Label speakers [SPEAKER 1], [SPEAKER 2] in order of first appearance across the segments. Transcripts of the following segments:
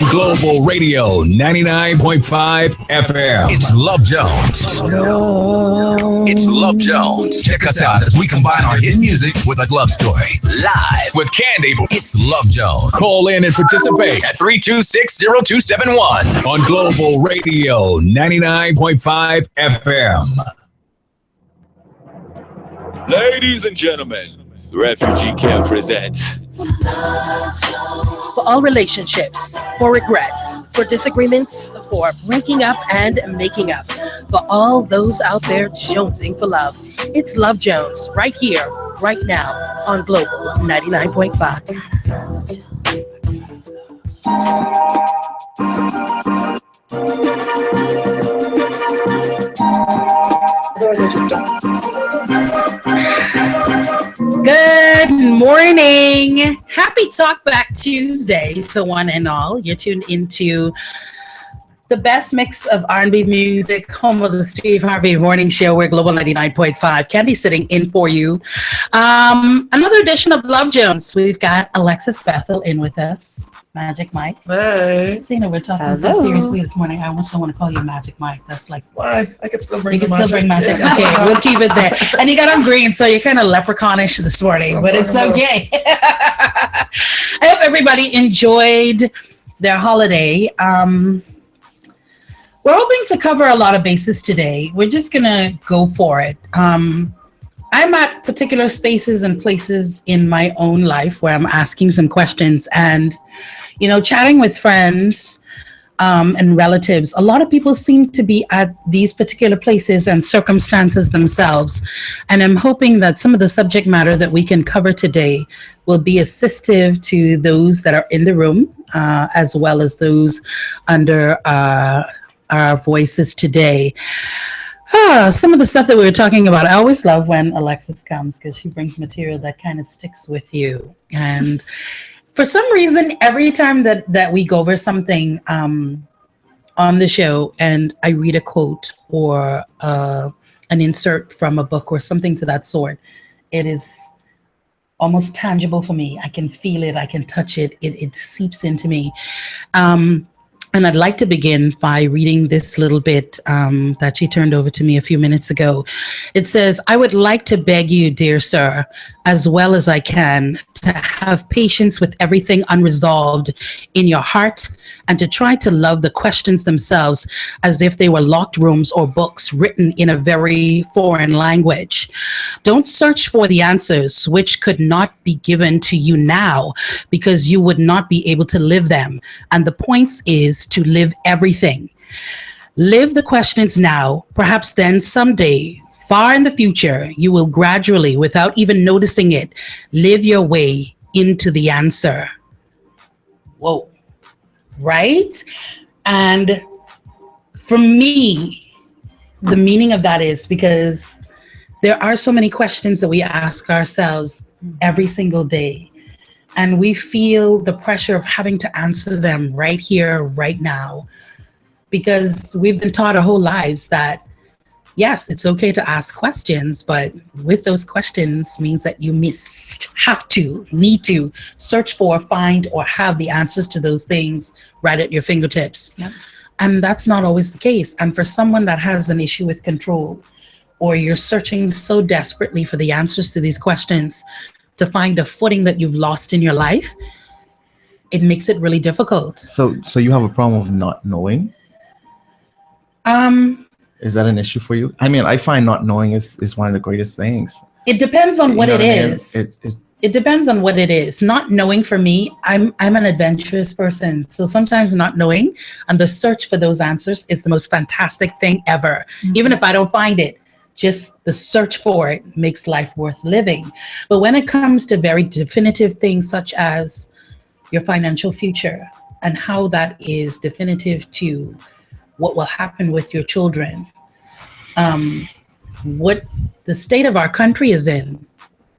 [SPEAKER 1] Global Radio 99.5 FM.
[SPEAKER 2] It's Love Jones. It's Love Jones. Check us out as we combine our hit music with a love story. Live with Candy. It's Love Jones.
[SPEAKER 1] Call in and participate at 326-0271 on Global Radio 99.5 FM.
[SPEAKER 3] Ladies and gentlemen, Refugee Camp presents
[SPEAKER 4] for all relationships, for regrets, for disagreements, for breaking up and making up, for all those out there jonesing for love. It's Love Jones right here, right now on Global 99.5. Good morning. Happy Talkback Tuesday to one and all. You're tuned into the best mix of R&B music, home of the Steve Harvey Morning Show. We're Global 99.5. Candy sitting in for you. Another edition of Love Jones. We've got Alexis Bethel in with us. Magic Mike.
[SPEAKER 5] Hey.
[SPEAKER 4] So, we're talking so seriously this morning. I almost don't want to call you Magic Mike. That's like...
[SPEAKER 5] Why? I can still bring
[SPEAKER 4] you can still bring magic. Okay, we'll keep it there. And you got on green, so you're kind of leprechaunish this morning, but it's okay. I hope everybody enjoyed their holiday. We're hoping to cover a lot of bases today. We're just going to go for it. I'm at particular spaces and places in my own life where I'm asking some questions and, chatting with friends and relatives. A lot of people seem to be at these particular places and circumstances themselves. And I'm hoping that some of the subject matter that we can cover today will be assistive to those that are in the room, as well as those under our voices today. Some of the stuff that we were talking about, I always love when Alexis comes because she brings material that kind of sticks with you. And for some reason, every time that we go over something on the show and I read a quote or an insert from a book or something to that sort, it is almost tangible for me. I can feel it. I can touch it. It seeps into me. And I'd like to begin by reading this little bit that she turned over to me a few minutes ago. It says, "I would like to beg you, dear sir, as well as I can, to have patience with everything unresolved in your heart and to try to love the questions themselves as if they were locked rooms or books written in a very foreign language. Don't search for the answers which could not be given to you now because you would not be able to live them. And the point is to live everything. Live the questions now, perhaps then someday, far in the future, you will gradually, without even noticing it, live your way into the answer." Whoa. Right? And for me, the meaning of that is because there are so many questions that we ask ourselves every single day. And we feel the pressure of having to answer them right here, right now. Because we've been taught our whole lives that, yes, it's okay to ask questions, but with those questions means that you need to search for, find, or have the answers to those things right at your fingertips. Yep. And that's not always the case. And for someone that has an issue with control, or you're searching so desperately for the answers to these questions to find a footing that you've lost in your life, it makes it really difficult.
[SPEAKER 5] So you have a problem with not knowing? Is that an issue for you? I mean, I find not knowing is one of the greatest things.
[SPEAKER 4] It depends on what it is.
[SPEAKER 5] It
[SPEAKER 4] depends on what it is. Not knowing for me, I'm an adventurous person. So sometimes not knowing and the search for those answers is the most fantastic thing ever. Mm-hmm. Even if I don't find it, just the search for it makes life worth living. But when it comes to very definitive things such as your financial future and how that is definitive to what will happen with your children, what the state of our country is in,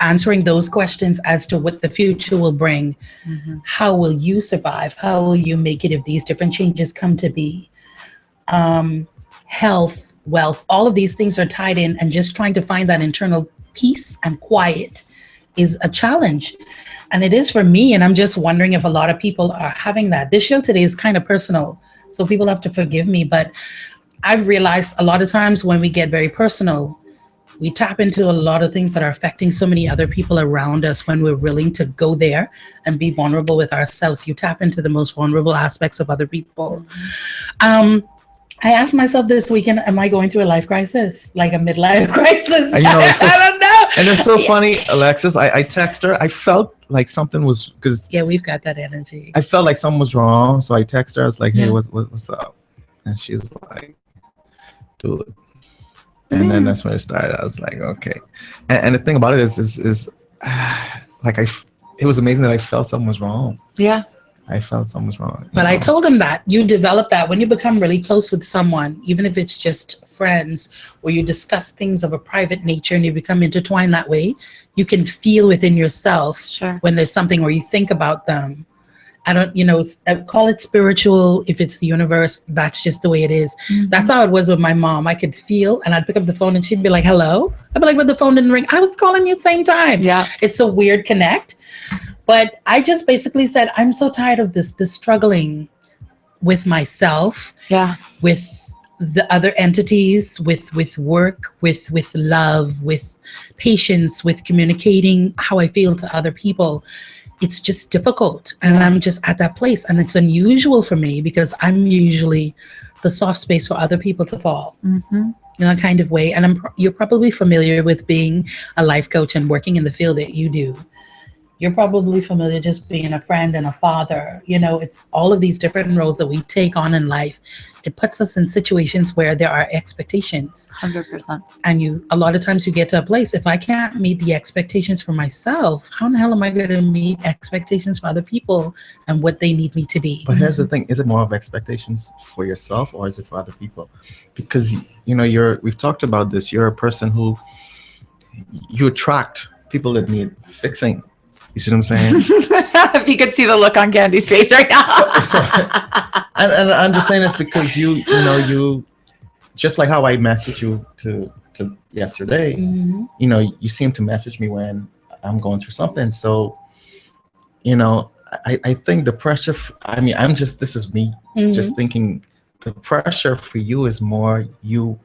[SPEAKER 4] answering those questions as to what the future will bring. Mm-hmm. How will you survive? How will you make it if these different changes come to be? Health, wealth, all of these things are tied in, and just trying to find that internal peace and quiet is a challenge. And it is for me. And I'm just wondering if a lot of people are having that. This show today is kind of personal, so people have to forgive me. But I've realized a lot of times when we get very personal, we tap into a lot of things that are affecting so many other people around us when we're willing to go there and be vulnerable with ourselves. You tap into the most vulnerable aspects of other people. I asked myself this weekend, am I going through a life crisis? Like a midlife crisis?
[SPEAKER 5] And, you know,
[SPEAKER 4] I don't know.
[SPEAKER 5] And it's so funny, Alexis. I text her. I felt like something was, because
[SPEAKER 4] Yeah, we've got that energy.
[SPEAKER 5] I felt like something was wrong. So I text her. I was like, hey, what's up? And she's like, dude. And then that's when it started. I was like, okay. And the thing about it is like it was amazing that I felt something was wrong.
[SPEAKER 6] Yeah.
[SPEAKER 5] I felt something was wrong.
[SPEAKER 4] But I told him that you develop that when you become really close with someone, even if it's just friends, where you discuss things of a private nature and you become intertwined that way, you can feel within yourself when there's something where you think about them. I don't, I call it spiritual. If it's the universe, that's just the way it is. That's how it was with my mom. I could feel, and I'd pick up the phone and she'd be like, hello. I'd be like, but the phone didn't ring. I was calling you same time.
[SPEAKER 6] Yeah.
[SPEAKER 4] It's a weird connect. But I just basically said, I'm so tired of this struggling with myself, with the other entities, with work, with love, with patience, with communicating how I feel to other people. It's just difficult. And I'm just at that place. And it's unusual for me because I'm usually the soft space for other people to fall in a kind of way. And you're probably familiar with being a life coach and working in the field that you do. You're probably familiar just being a friend and a father. It's all of these different roles that we take on in life. It puts us in situations where there are expectations.
[SPEAKER 6] 100%.
[SPEAKER 4] And a lot of times you get to a place, if I can't meet the expectations for myself, how in the hell am I going to meet expectations for other people and what they need me to be?
[SPEAKER 5] But here's the thing. Is it more of expectations for yourself or is it for other people? Because, we've talked about this. You're a person who you attract people that need fixing. You see what I'm saying?
[SPEAKER 6] If you could see the look on Candy's face right now.
[SPEAKER 5] And I'm just saying this because you just like how I messaged you to yesterday, you seem to message me when I'm going through something. So, I think the pressure, this is me just thinking the pressure for you is more letting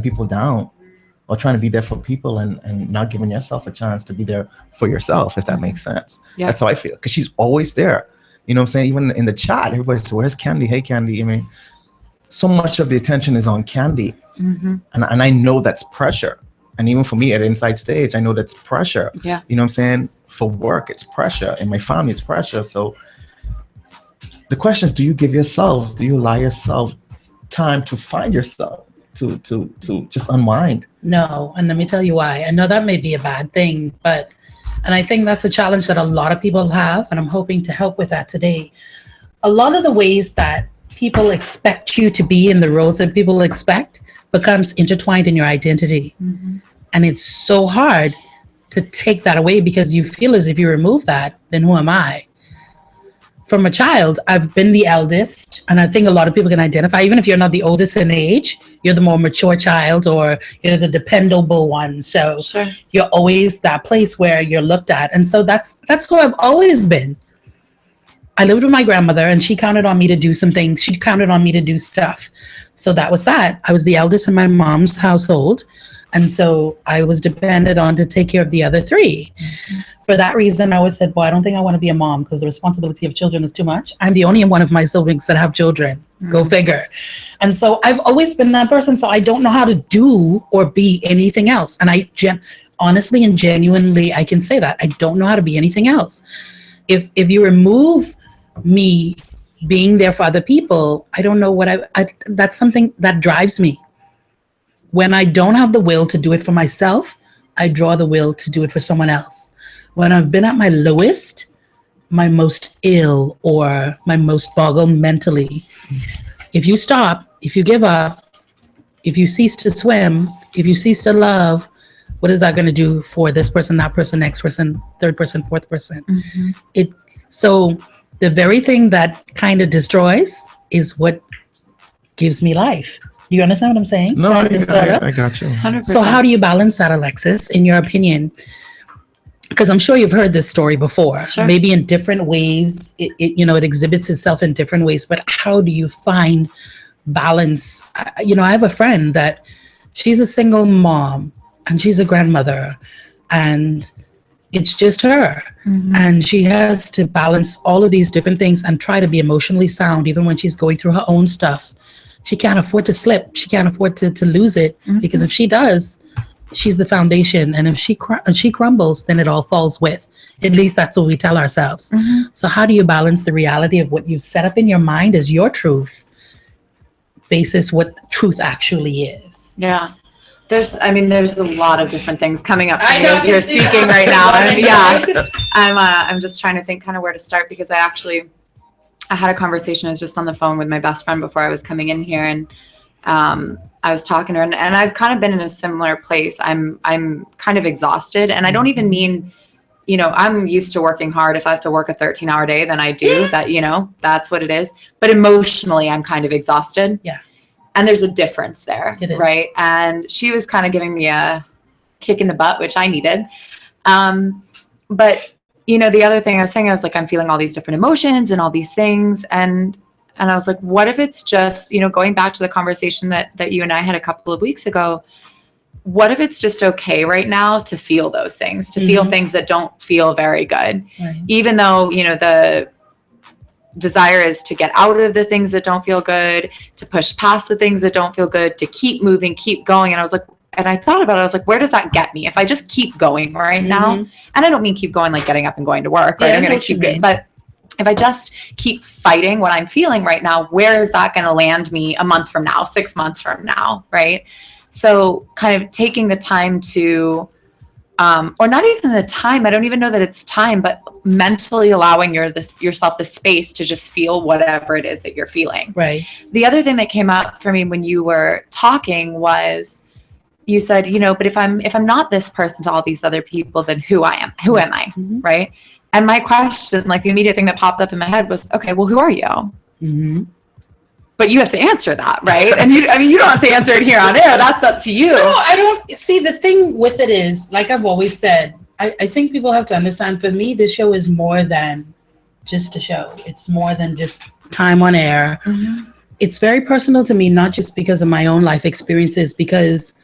[SPEAKER 5] people down. Or trying to be there for people and not giving yourself a chance to be there for yourself, if that makes sense. Yeah. That's how I feel. Because she's always there. You know what I'm saying? Even in the chat, everybody says, where's Candy? Hey, Candy. So much of the attention is on Candy. And I know that's pressure. And even for me at Inside Stage, I know that's pressure.
[SPEAKER 6] Yeah.
[SPEAKER 5] You know what I'm saying? For work, it's pressure. In my family, it's pressure. So the question is, do you allow yourself time to find yourself? To just unwind?
[SPEAKER 4] No, and let me tell you why. I know that may be a bad thing, and I think that's a challenge that a lot of people have, and I'm hoping to help with that today. A lot of the ways that people expect you to be in the roles that people expect becomes intertwined in your identity. And it's so hard to take that away because you feel as if you remove that, then who am I? From a child, I've been the eldest, and I think a lot of people can identify, even if you're not the oldest in age, you're the more mature child or you're the dependable one. So you're always that place where you're looked at. And so that's who I've always been. I lived with my grandmother and she counted on me to do some things. She counted on me to do stuff. So that was that. I was the eldest in my mom's household. And so I was depended on to take care of the other three. For that reason, I always said, I don't think I want to be a mom because the responsibility of children is too much. I'm the only one of my siblings that have children. Go figure. And so I've always been that person. So I don't know how to do or be anything else. And I honestly and genuinely, I can say that. I don't know how to be anything else. If you remove me being there for other people, I don't know what that's something that drives me. When I don't have the will to do it for myself, I draw the will to do it for someone else. When I've been at my lowest, my most ill, or my most boggled mentally, if you stop, if you give up, if you cease to swim, if you cease to love, what is that going to do for this person, that person, next person, third person, fourth person? So the very thing that kind of destroys is what gives me life. Do you understand what I'm saying?
[SPEAKER 5] No, I got you.
[SPEAKER 6] 100%.
[SPEAKER 4] So how do you balance that, Alexis, in your opinion? because I'm sure you've heard this story before,
[SPEAKER 6] Sure.
[SPEAKER 4] maybe in different ways, it exhibits itself in different ways, but how do you find balance? I have a friend that she's a single mom and she's a grandmother, and it's just her. And she has to balance all of these different things and try to be emotionally sound, even when she's going through her own stuff. She can't afford to slip. She can't afford to lose it, because if she does, she's the foundation. And if she crumbles, then it all falls with. At least that's what we tell ourselves. So how do you balance the reality of what you've set up in your mind as your truth, basis what truth actually is?
[SPEAKER 6] Yeah. There's a lot of different things coming up for
[SPEAKER 4] I
[SPEAKER 6] me
[SPEAKER 4] know,
[SPEAKER 6] as you're
[SPEAKER 4] you see
[SPEAKER 6] speaking
[SPEAKER 4] that.
[SPEAKER 6] right now. And yeah, I'm just trying to think kind of where to start, because I had a conversation. I was just on the phone with my best friend before I was coming in here, and I was talking to her, and I've kind of been in a similar place. I'm kind of exhausted, and I don't even mean, I'm used to working hard. If I have to work a 13-hour day, then I do that, that's what it is. But emotionally, I'm kind of exhausted.
[SPEAKER 4] Yeah.
[SPEAKER 6] And there's a difference there,
[SPEAKER 4] It is.
[SPEAKER 6] right? And she was kind of giving me a kick in the butt, which I needed. But, the other thing I was saying, I was like, I'm feeling all these different emotions and all these things. And I was like, what if it's just, going back to the conversation that you and I had a couple of weeks ago, what if it's just okay right now to feel those things, to feel things that don't feel very good,
[SPEAKER 4] Right.
[SPEAKER 6] even though, the desire is to get out of the things that don't feel good, to push past the things that don't feel good, to keep moving, keep going. And I was like, and I thought about it, I was like, where does that get me? If I just keep going right now, and I don't mean keep going like getting up and going to work, right?
[SPEAKER 4] Yeah, I
[SPEAKER 6] I'm
[SPEAKER 4] know
[SPEAKER 6] going
[SPEAKER 4] what
[SPEAKER 6] to
[SPEAKER 4] you
[SPEAKER 6] keep it.
[SPEAKER 4] mean.
[SPEAKER 6] But if I just keep fighting what I'm feeling right now, where is that going to land me a month from now, 6 months from now, right? So kind of taking the time to, or not even the time, I don't even know that it's time, but mentally allowing yourself the space to just feel whatever it is that you're feeling.
[SPEAKER 4] Right.
[SPEAKER 6] The other thing that came up for me when you were talking was, you said, but if I'm not this person to all these other people, then who am I? Right. And my question, like the immediate thing that popped up in my head was, okay, well, who are you? But you have to answer that, right? And you don't have to answer it here on air. That's up to you.
[SPEAKER 4] No, I don't see. The thing with it is, like I've always said, I think people have to understand, for me, this show is more than just a show. It's more than just time on air. It's very personal to me, not just because of my own life experiences, because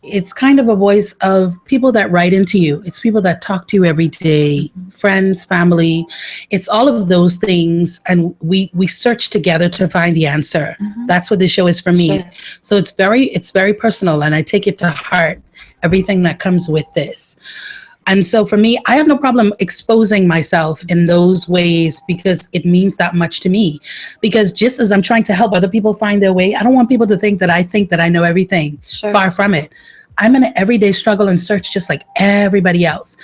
[SPEAKER 4] it's kind of a voice of people that write into you. It's people that talk to you every day, friends, family. It's all of those things. And we search together to find the answer. That's what this show is for me.
[SPEAKER 6] Sure.
[SPEAKER 4] So it's very personal, and I take it to heart, everything that comes with this. And so for me, I have no problem exposing myself in those ways, because it means that much to me. Because just as I'm trying to help other people find their way, I don't want people to think that I know everything.
[SPEAKER 6] Sure.
[SPEAKER 4] Far from it. I'm in an everyday struggle and search just like everybody else.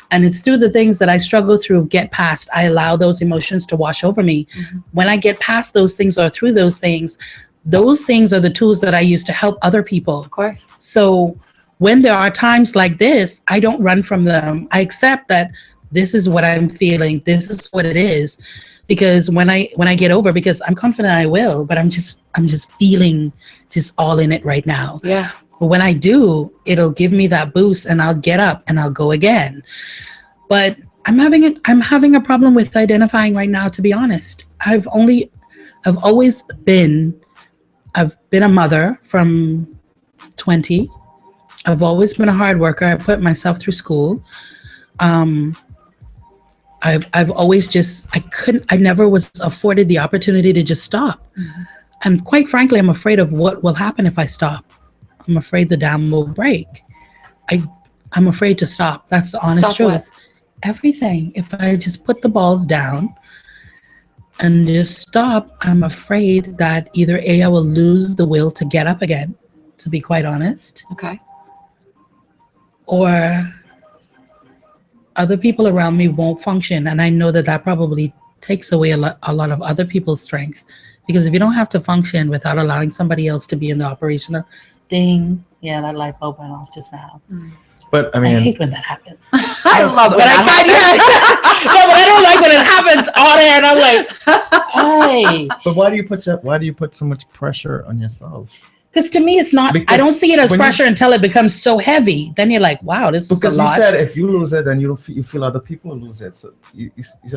[SPEAKER 4] And it's through the things that I struggle through, get past, I allow those emotions to wash over me. When I get past those things or through those things are the tools that I use to help other people.
[SPEAKER 6] Of course.
[SPEAKER 4] So when there are times like this, I don't run from them. I accept that this is what I'm feeling. This is what it is. Because when I get over, because I'm confident I will, but I'm just feeling just all in it right now.
[SPEAKER 6] Yeah.
[SPEAKER 4] But when I do, it'll give me that boost, and I'll get up and I'll go again. But I'm having a problem with identifying right now, to be honest. I've always been a mother from 20. I've always been a hard worker. I put myself through school. I've always I never was afforded the opportunity to just stop. And quite frankly, I'm afraid of what will happen if I stop. I'm afraid the dam will break. I'm afraid to stop. That's the honest truth.
[SPEAKER 6] What?
[SPEAKER 4] Everything. If I just put the balls down and just stop, I'm afraid that either A, I will lose the will to get up again, to be quite honest,
[SPEAKER 6] Okay.
[SPEAKER 4] or other people around me won't function. And I know that probably takes away a lot of other people's strength. Because if you don't have to function without allowing somebody else to be in the operational ding, yeah, that light bulb went off just now.
[SPEAKER 5] But I
[SPEAKER 4] I
[SPEAKER 5] mean,
[SPEAKER 4] hate when that happens.
[SPEAKER 6] I love when
[SPEAKER 4] But
[SPEAKER 6] that happens.
[SPEAKER 4] no, but I don't like when it happens on air, and I'm like, hey.
[SPEAKER 5] but why do you put so much pressure on yourself?
[SPEAKER 4] Because to me, it's not.
[SPEAKER 5] Because
[SPEAKER 4] I don't see it as
[SPEAKER 5] when
[SPEAKER 4] pressure until it becomes so heavy. Then you're like, wow, this is a
[SPEAKER 5] Because you
[SPEAKER 4] lot.
[SPEAKER 5] said if you lose it, then you don't feel, you feel other people lose it. So you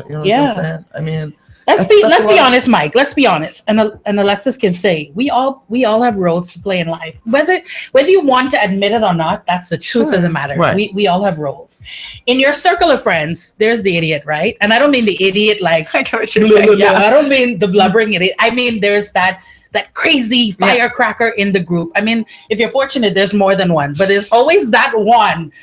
[SPEAKER 5] know what
[SPEAKER 4] Yeah.
[SPEAKER 5] I'm saying? I mean,
[SPEAKER 4] Let's
[SPEAKER 5] that's
[SPEAKER 4] be
[SPEAKER 5] why-
[SPEAKER 4] honest, Mike. Let's be honest. And Alexis can say we all have roles to play in life. Whether you want to admit it or not, that's the truth of the matter.
[SPEAKER 5] Right.
[SPEAKER 4] We all have roles. In your circle of friends, there's the idiot, right? And I don't mean the idiot like
[SPEAKER 6] I get what you're
[SPEAKER 4] blah,
[SPEAKER 6] saying.
[SPEAKER 4] blah, blah.
[SPEAKER 6] Yeah.
[SPEAKER 4] I don't mean the blubbering idiot. I mean there's that crazy firecracker in the group. I mean, if you're fortunate, there's more than one, but there's always that one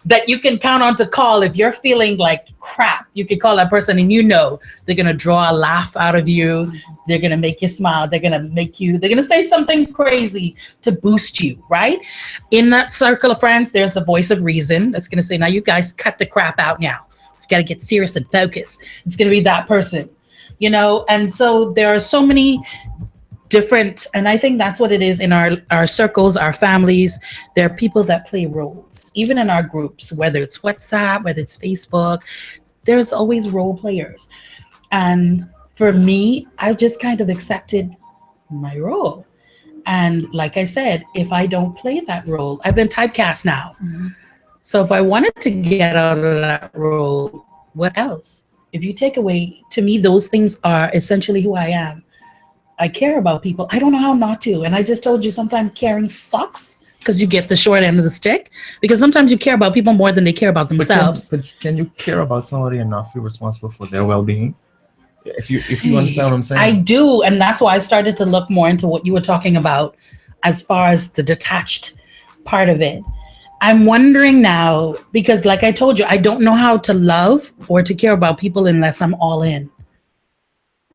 [SPEAKER 4] that you can count on to call if you're feeling like crap. You can call that person and you know they're going to draw a laugh out of you. They're going to make you smile. They're going to say something crazy to boost you, right? In that circle of friends, there's a voice of reason that's going to say, now you guys cut the crap out now. You've got to get serious and focus. It's going to be that person, you know? And so there are so many different, and I think that's what it is in our circles, our families. There are people that play roles, even in our groups, whether it's WhatsApp, whether it's Facebook, there's always role players. And for me, I've just kind of accepted my role. And like I said, if I don't play that role, I've been typecast now.
[SPEAKER 6] Mm-hmm.
[SPEAKER 4] So if I wanted to get out of that role, what else? If you take away, to me, those things are essentially who I am. I care about people. I don't know how not to. And I just told you sometimes caring sucks because you get the short end of the stick. Because sometimes you care about people more than they care about themselves.
[SPEAKER 5] But can you care about somebody and not feel responsible for their well-being? If you understand what I'm saying?
[SPEAKER 4] I do. And that's why I started to look more into what you were talking about as far as the detached part of it. I'm wondering now, because like I told you, I don't know how to love or to care about people unless I'm all in.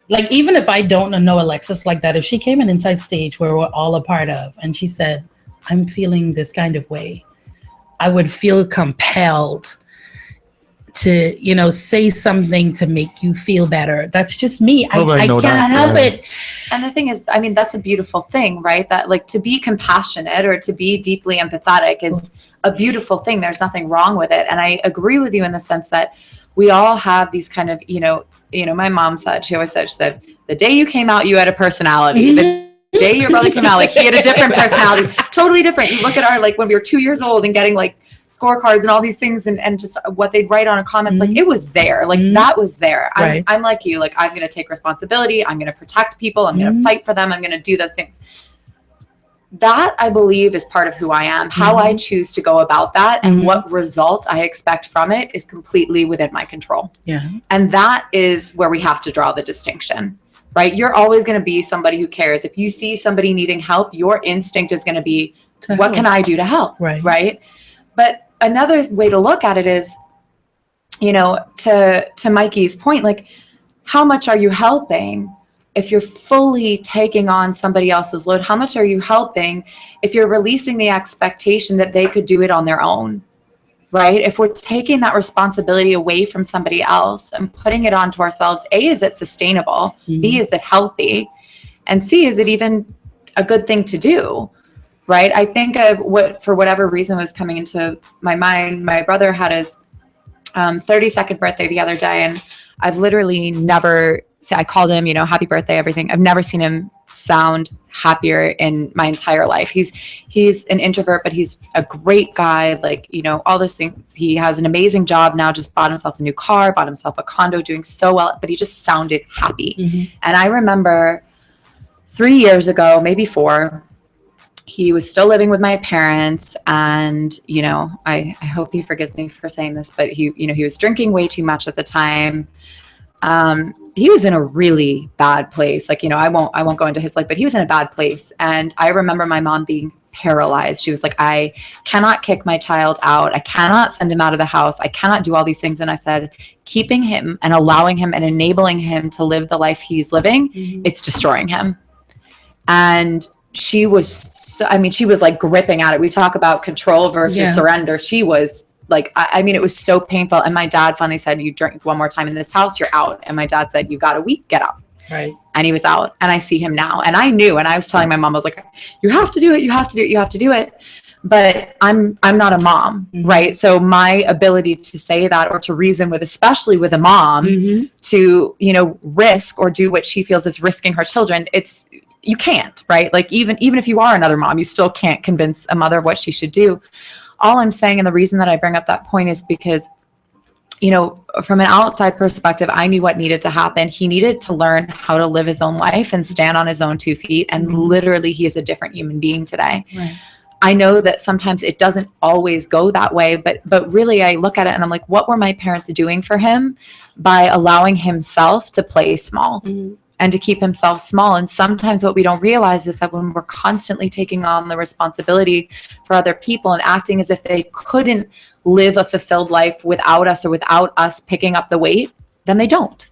[SPEAKER 4] Like, even if I don't know Alexis like that, if she came in Inside Stage where we're all a part of, and she said, I'm feeling this kind of way, I would feel compelled to, you know, say something to make you feel better. That's just me. I can't help it.
[SPEAKER 6] And the thing is, I mean, that's a beautiful thing, right? That like to be compassionate or to be deeply empathetic is a beautiful thing. There's nothing wrong with it. And I agree with you in the sense that we all have these kind of, you know, my mom said, she always said, the day you came out, you had a personality. The day your brother came out, like he had a different personality, totally different. You look at our, like when we were 2 years old and getting like scorecards and all these things and just what they'd write on a comments, like it was there, like that was there.
[SPEAKER 4] Right.
[SPEAKER 6] I'm like you, like I'm going to take responsibility. I'm going to protect people. I'm going to fight for them. I'm going to do those things. That I believe is part of who I am. How I choose to go about that and what result I expect from it is completely within my control.
[SPEAKER 4] Yeah.
[SPEAKER 6] And that is where we have to draw the distinction, right? You're always going to be somebody who cares. If you see somebody needing help, your instinct is going to be, what can I do to help?
[SPEAKER 4] Right.
[SPEAKER 6] Right. But another way to look at it is, you know, to Mikey's point, like how much are you helping? If you're fully taking on somebody else's load, how much are you helping if you're releasing the expectation that they could do it on their own, right? If we're taking that responsibility away from somebody else and putting it onto ourselves, A, is it sustainable? B, is it healthy? And C, is it even a good thing to do, right? I think of what, for whatever reason was coming into my mind, my brother had his 32nd birthday the other day, and I've literally never, I called him, you know, happy birthday, everything. I've never seen him sound happier in my entire life. He's an introvert, but he's a great guy. Like, you know, all those things. He has an amazing job now, just bought himself a new car, bought himself a condo, doing so well, but he just sounded happy. And I remember 3 years ago, maybe 4, he was still living with my parents, and, you know, I hope he forgives me for saying this, but he was drinking way too much at the time. He was in a really bad place. Like, you know, I won't go into his life, but he was in a bad place. And I remember my mom being paralyzed. She was like, I cannot kick my child out. I cannot send him out of the house. I cannot do all these things. And I said, keeping him and allowing him and enabling him to live the life he's living, it's destroying him. And she was, she was like gripping at it. We talk about control versus surrender. She was like, I mean, it was so painful. And my dad finally said, you drink one more time in this house, you're out. And my dad said, you got a week, get out.
[SPEAKER 4] Right.
[SPEAKER 6] And he was out. And I see him now. And I knew, and I was telling my mom, I was like, you have to do it. You have to do it. You have to do it. But I'm not a mom, right? So my ability to say that or to reason with, especially with a mom, to, you know, risk or do what she feels is risking her children, it's, you can't, right? Like even if you are another mom, you still can't convince a mother of what she should do. All I'm saying, and the reason that I bring up that point is because, you know, from an outside perspective, I knew what needed to happen. He needed to learn how to live his own life and stand on his own 2 feet. And literally he is a different human being today.
[SPEAKER 4] Right.
[SPEAKER 6] I know that sometimes it doesn't always go that way, but really I look at it and I'm like, what were my parents doing for him by allowing himself to play small? And to keep himself small. And sometimes what we don't realize is that when we're constantly taking on the responsibility for other people and acting as if they couldn't live a fulfilled life without us or without us picking up the weight, then they don't.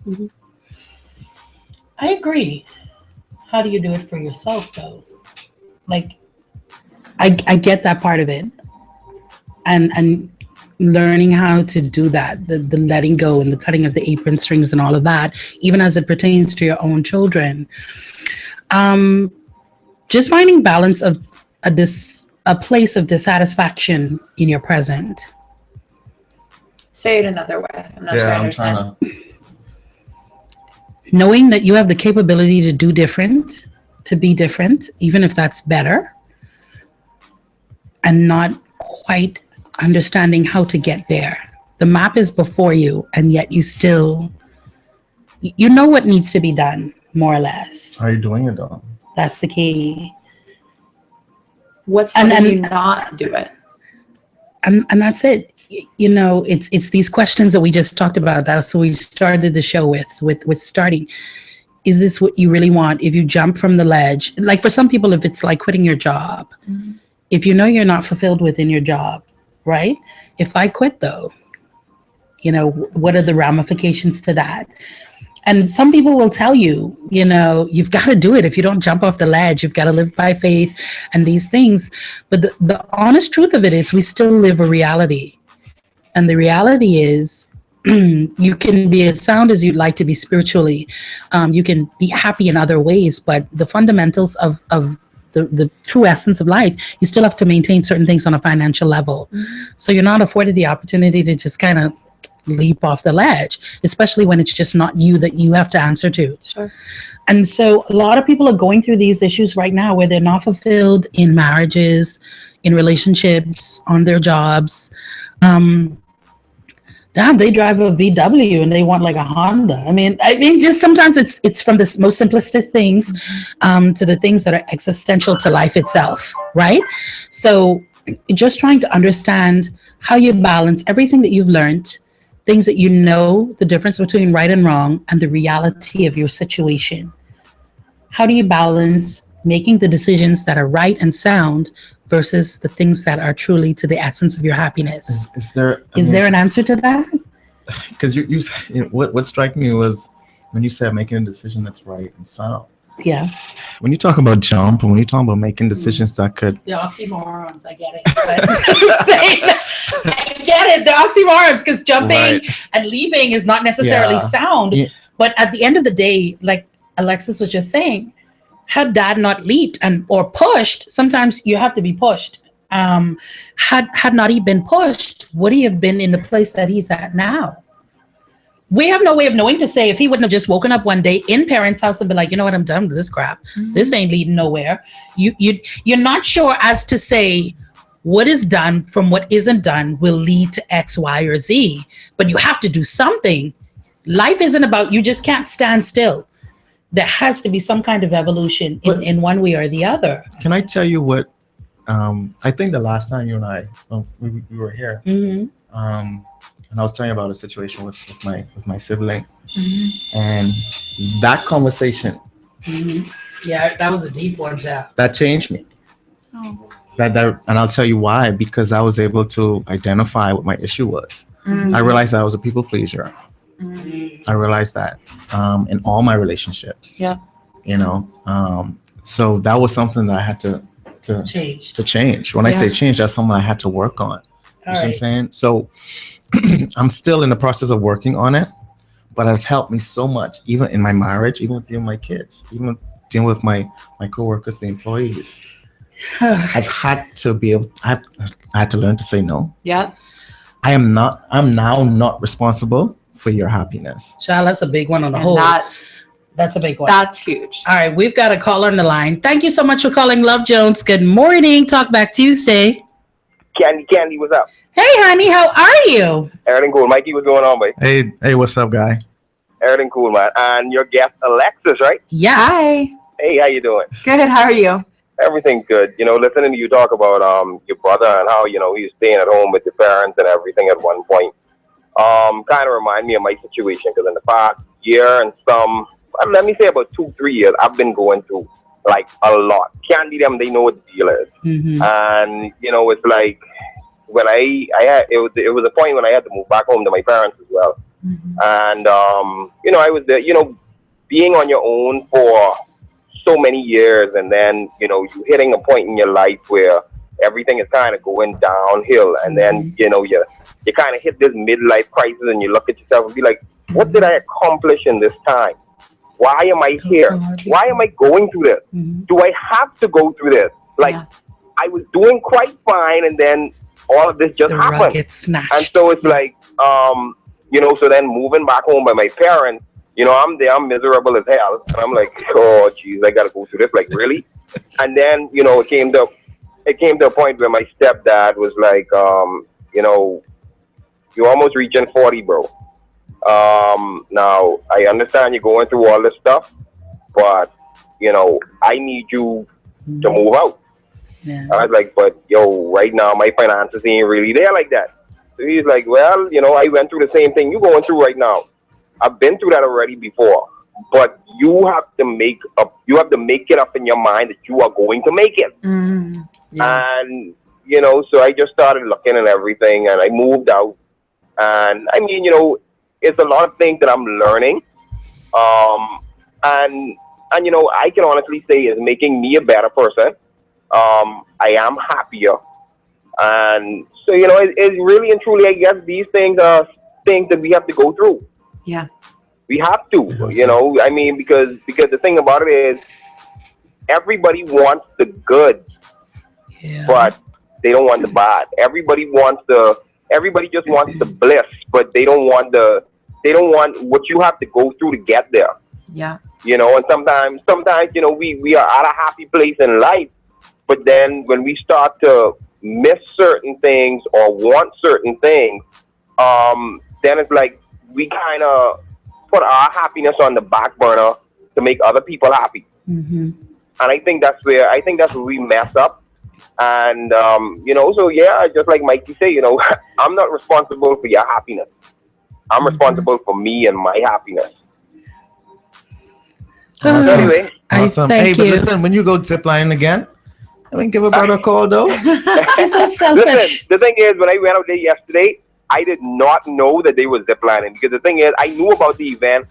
[SPEAKER 4] I agree. How do you do it for yourself though? Like, I get that part of it. And learning how to do that, the letting go and the cutting of the apron strings and all of that, even as it pertains to your own children. Just finding balance of a place of dissatisfaction in your present.
[SPEAKER 6] Say it another way. I'm not sure I understand.
[SPEAKER 4] Knowing that you have the capability to do different, to be different, even if that's better, and not quite understanding how to get there. The map is before you, and yet you know what needs to be done, more or less.
[SPEAKER 5] Are you doing it though?
[SPEAKER 4] That's the key.
[SPEAKER 6] What's helping you not do it?
[SPEAKER 4] And that's it. You know, it's these questions that we just talked about. That's what we started the show with starting. Is this what you really want? If you jump from the ledge, like for some people, if it's like quitting your job, if you know you're not fulfilled within your job, right? If I quit though, you know, what are the ramifications to that? And some people will tell you, you know, you've got to do it. If you don't jump off the ledge, you've got to live by faith and these things. But the honest truth of it is we still live a reality. And the reality is you can be as sound as you'd like to be spiritually. You can be happy in other ways, but the fundamentals of the true essence of life, you still have to maintain certain things on a financial level. So you're not afforded the opportunity to just kind of leap off the ledge, especially when it's just not you that you have to answer to.
[SPEAKER 6] Sure.
[SPEAKER 4] And so a lot of people are going through these issues right now where they're not fulfilled in marriages, in relationships, on their jobs. They drive a VW and they want like a Honda. I mean, just sometimes it's from the most simplistic things to the things that are existential to life itself, right? So just trying to understand how you balance everything that you've learned, things that you know, the difference between right and wrong, and the reality of your situation. How do you balance making the decisions that are right and sound versus the things that are truly to the essence of your happiness?
[SPEAKER 5] Is there
[SPEAKER 4] an answer to that?
[SPEAKER 5] Because you know, what struck me was when you said making a decision that's right and sound.
[SPEAKER 4] Yeah.
[SPEAKER 5] When you talk about jump and when you talk about making decisions that could...
[SPEAKER 4] The oxymorons, I get it. I get it, the oxymorons, because jumping and leaping is not necessarily sound. Yeah. But at the end of the day, like Alexis was just saying, had dad not leaped or pushed, sometimes you have to be pushed. Had not he been pushed, would he have been in the place that he's at now? We have no way of knowing to say if he wouldn't have just woken up one day in parents' house and be like, you know what, I'm done with this crap. This ain't leading nowhere. You're not sure as to say what is done from what isn't done will lead to X, Y, or Z. But you have to do something. Life isn't about, you just can't stand still. There has to be some kind of evolution in one way or the other.
[SPEAKER 5] Can I tell you what? I think the last time you and I we were here, and I was telling you about a situation with my sibling, and that conversation.
[SPEAKER 4] Yeah, that was a deep one, Jeff.
[SPEAKER 5] That changed me.
[SPEAKER 6] Oh.
[SPEAKER 5] That and I'll tell you why, because I was able to identify what my issue was. I realized that I was a people pleaser. I realized that in all my relationships.
[SPEAKER 6] Yeah.
[SPEAKER 5] You know, so that was something that I had to change. When I say change, that's something I had to work on. You know what I'm saying? So I'm still in the process of working on it, but it has helped me so much, even in my marriage, even with my kids, even dealing with my coworkers, the employees. I've had to I had to learn to say no.
[SPEAKER 6] Yeah.
[SPEAKER 5] I'm now not responsible for your happiness.
[SPEAKER 4] Child, that's a big one on the whole. That's a big one.
[SPEAKER 6] That's huge.
[SPEAKER 4] All right, we've got a caller on the line. Thank you so much for calling Love Jones. Good morning. Talk back Tuesday.
[SPEAKER 7] Candy, what's up?
[SPEAKER 4] Hey, honey, how are you?
[SPEAKER 7] Everything cool. Mikey, what's going on, babe?
[SPEAKER 5] Hey, what's up, guy?
[SPEAKER 7] Everything cool, man. And your guest, Alexis, right?
[SPEAKER 4] Yes.
[SPEAKER 6] Hi.
[SPEAKER 7] Hey, how you doing?
[SPEAKER 6] Good. How are you?
[SPEAKER 7] Everything's good. Listening to you talk about your brother and how, he was staying at home with your parents and everything at one point. Kind of remind me of my situation because in the past year and let me say about 2-3 years, I've been going through like a lot. Candy, them, they know what the deal is.
[SPEAKER 4] Mm-hmm.
[SPEAKER 7] And, it's like when I had, it was a point when I had to move back home to my parents as well.
[SPEAKER 6] Mm-hmm.
[SPEAKER 7] And, I was there, being on your own for so many years and then, you hitting a point in your life where everything is kind of going downhill. And then, you kind of hit this midlife crisis and you look at yourself and be like, what did I accomplish in this time? Why am I here? Why am I going through this?
[SPEAKER 4] Mm-hmm.
[SPEAKER 7] Do I have to go through this? I was doing quite fine and then all of this just
[SPEAKER 4] The rug
[SPEAKER 7] happened.
[SPEAKER 4] gets snatched.
[SPEAKER 7] And so it's like, so then moving back home by my parents, I'm there, I'm miserable as hell. And I'm like, oh, geez, I got to go through this. Like, really? And then, it came to a point where my stepdad was like, you're almost reaching 40, bro. Now, I understand you're going through all this stuff, but, I need you to move out.
[SPEAKER 4] Yeah.
[SPEAKER 7] I was like, but, right now, my finances ain't really there like that. So he's like, well, I went through the same thing you're going through right now. I've been through that already before, but you have to make it up in your mind that you are going to make it.
[SPEAKER 6] Mm-hmm. Yeah.
[SPEAKER 7] And, so I just started looking at everything and I moved out. And I mean, it's a lot of things that I'm learning. And I can honestly say it's making me a better person. I am happier. And so, it's really and truly, I guess these things are things that we have to go through.
[SPEAKER 6] Yeah.
[SPEAKER 7] We have to, I mean, because the thing about it is everybody wants the good, but they don't want the bad. Everybody just wants the bliss, but they don't want what you have to go through to get there.
[SPEAKER 6] Yeah.
[SPEAKER 7] And sometimes, we are at a happy place in life, but then when we start to miss certain things or want certain things, then it's like we kind of put our happiness on the back burner to make other people happy.
[SPEAKER 4] Mm-hmm.
[SPEAKER 7] And I think that's where we mess up. And, so yeah, just like Mikey say, I'm not responsible for your happiness. I'm responsible for me and my happiness.
[SPEAKER 5] Awesome.
[SPEAKER 7] Anyway.
[SPEAKER 5] Awesome.
[SPEAKER 4] Thank
[SPEAKER 5] Hey, but
[SPEAKER 4] you.
[SPEAKER 5] listen, when you go ziplining again, I mean, give a brother a call, though.
[SPEAKER 4] He's so selfish.
[SPEAKER 7] Listen, the thing is, when I went out there yesterday, I did not know that they were ziplining because the thing is, I knew about the event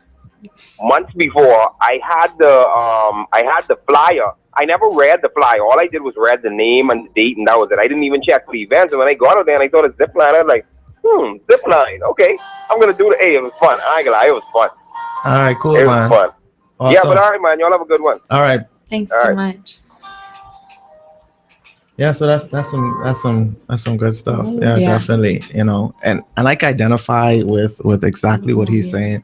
[SPEAKER 7] months before. I had the flyer. I never read the flyer. All I did was read the name and the date, and that was it. I didn't even check the event. And when I got out there and I saw the zipline, I was like, zipline. Okay, I'm gonna do it. Hey, it was fun. I ain't gonna lie, it was fun.
[SPEAKER 5] All right, cool,
[SPEAKER 7] It
[SPEAKER 5] man.
[SPEAKER 7] was fun.
[SPEAKER 5] Awesome.
[SPEAKER 7] Yeah, but all right, man. Y'all have a good one.
[SPEAKER 5] All right.
[SPEAKER 6] Thanks
[SPEAKER 7] All
[SPEAKER 6] so
[SPEAKER 7] right.
[SPEAKER 6] much.
[SPEAKER 5] Yeah, so that's some good stuff. Yeah,
[SPEAKER 6] Yeah.
[SPEAKER 5] definitely. And I like identify with exactly what he's saying.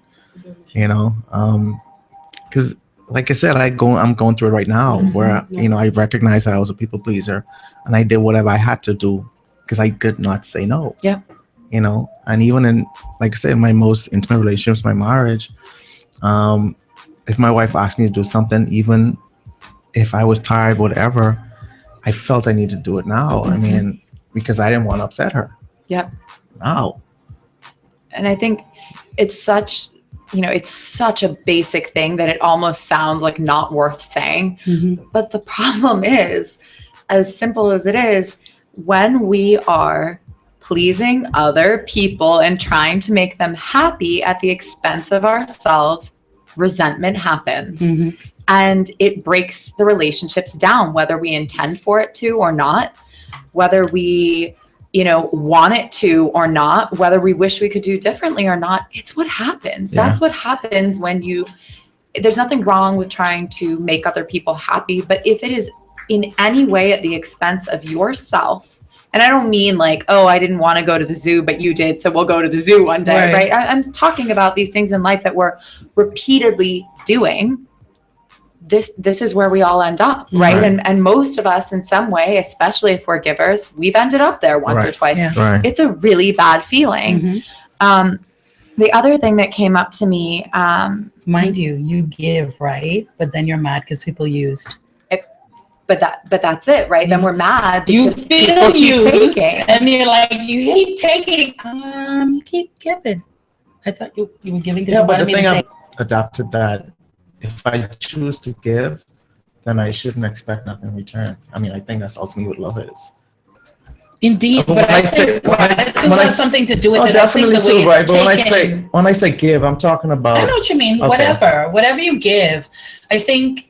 [SPEAKER 5] Because like I said, I'm going through it right now where I recognize that I was a people pleaser and I did whatever I had to do because I could not say no.
[SPEAKER 6] Yeah.
[SPEAKER 5] And even in, like I said, my most intimate relationships, my marriage, if my wife asked me to do something, even if I was tired, whatever, I felt I needed to do it now. I mean, because I didn't want to upset her.
[SPEAKER 6] Yep.
[SPEAKER 5] Now.
[SPEAKER 6] And I think it's such a basic thing that it almost sounds like not worth saying.
[SPEAKER 4] Mm-hmm.
[SPEAKER 6] But the problem is, as simple as it is, when we are pleasing other people and trying to make them happy at the expense of ourselves, resentment happens.
[SPEAKER 4] Mm-hmm.
[SPEAKER 6] And it breaks the relationships down, whether we intend for it to or not, whether we, want it to or not, whether we wish we could do differently or not. It's what happens.
[SPEAKER 5] Yeah.
[SPEAKER 6] That's what happens when there's nothing wrong with trying to make other people happy. But if it is in any way at the expense of yourself And I don't mean like, oh, I didn't want to go to the zoo, but you did, so we'll go to the zoo one day, right? I'm talking about these things in life that we're repeatedly doing. This is where we all end up, right? And most of us in some way, especially if we're givers, we've ended up there once or twice.
[SPEAKER 5] Right.
[SPEAKER 6] It's a really bad feeling. The other thing that came up to me,
[SPEAKER 4] mind you give, right? But then you're mad because people used.
[SPEAKER 6] But that's it, right? Then we're mad.
[SPEAKER 4] You
[SPEAKER 6] because
[SPEAKER 4] feel
[SPEAKER 6] people keep
[SPEAKER 4] used,
[SPEAKER 6] taking.
[SPEAKER 4] and you're like, you keep taking. You keep giving. I thought you were giving because
[SPEAKER 5] Yeah,
[SPEAKER 4] you
[SPEAKER 5] but
[SPEAKER 4] wanted
[SPEAKER 5] the
[SPEAKER 4] me
[SPEAKER 5] thing
[SPEAKER 4] to
[SPEAKER 5] I've
[SPEAKER 4] take.
[SPEAKER 5] adopted that if I choose to give, then I shouldn't expect nothing in return. I mean, I think that's ultimately what love is.
[SPEAKER 4] Indeed,
[SPEAKER 5] When
[SPEAKER 4] but
[SPEAKER 5] I
[SPEAKER 4] I
[SPEAKER 5] say-
[SPEAKER 4] think
[SPEAKER 5] when I-
[SPEAKER 4] it has
[SPEAKER 5] when I-
[SPEAKER 4] something to do with
[SPEAKER 5] Oh,
[SPEAKER 4] it. I
[SPEAKER 5] definitely
[SPEAKER 4] think the way
[SPEAKER 5] too, right?
[SPEAKER 4] it's
[SPEAKER 5] But
[SPEAKER 4] taken,
[SPEAKER 5] when I say give, I'm talking about.
[SPEAKER 4] I know what you mean.
[SPEAKER 5] Okay.
[SPEAKER 4] Whatever you give, I think.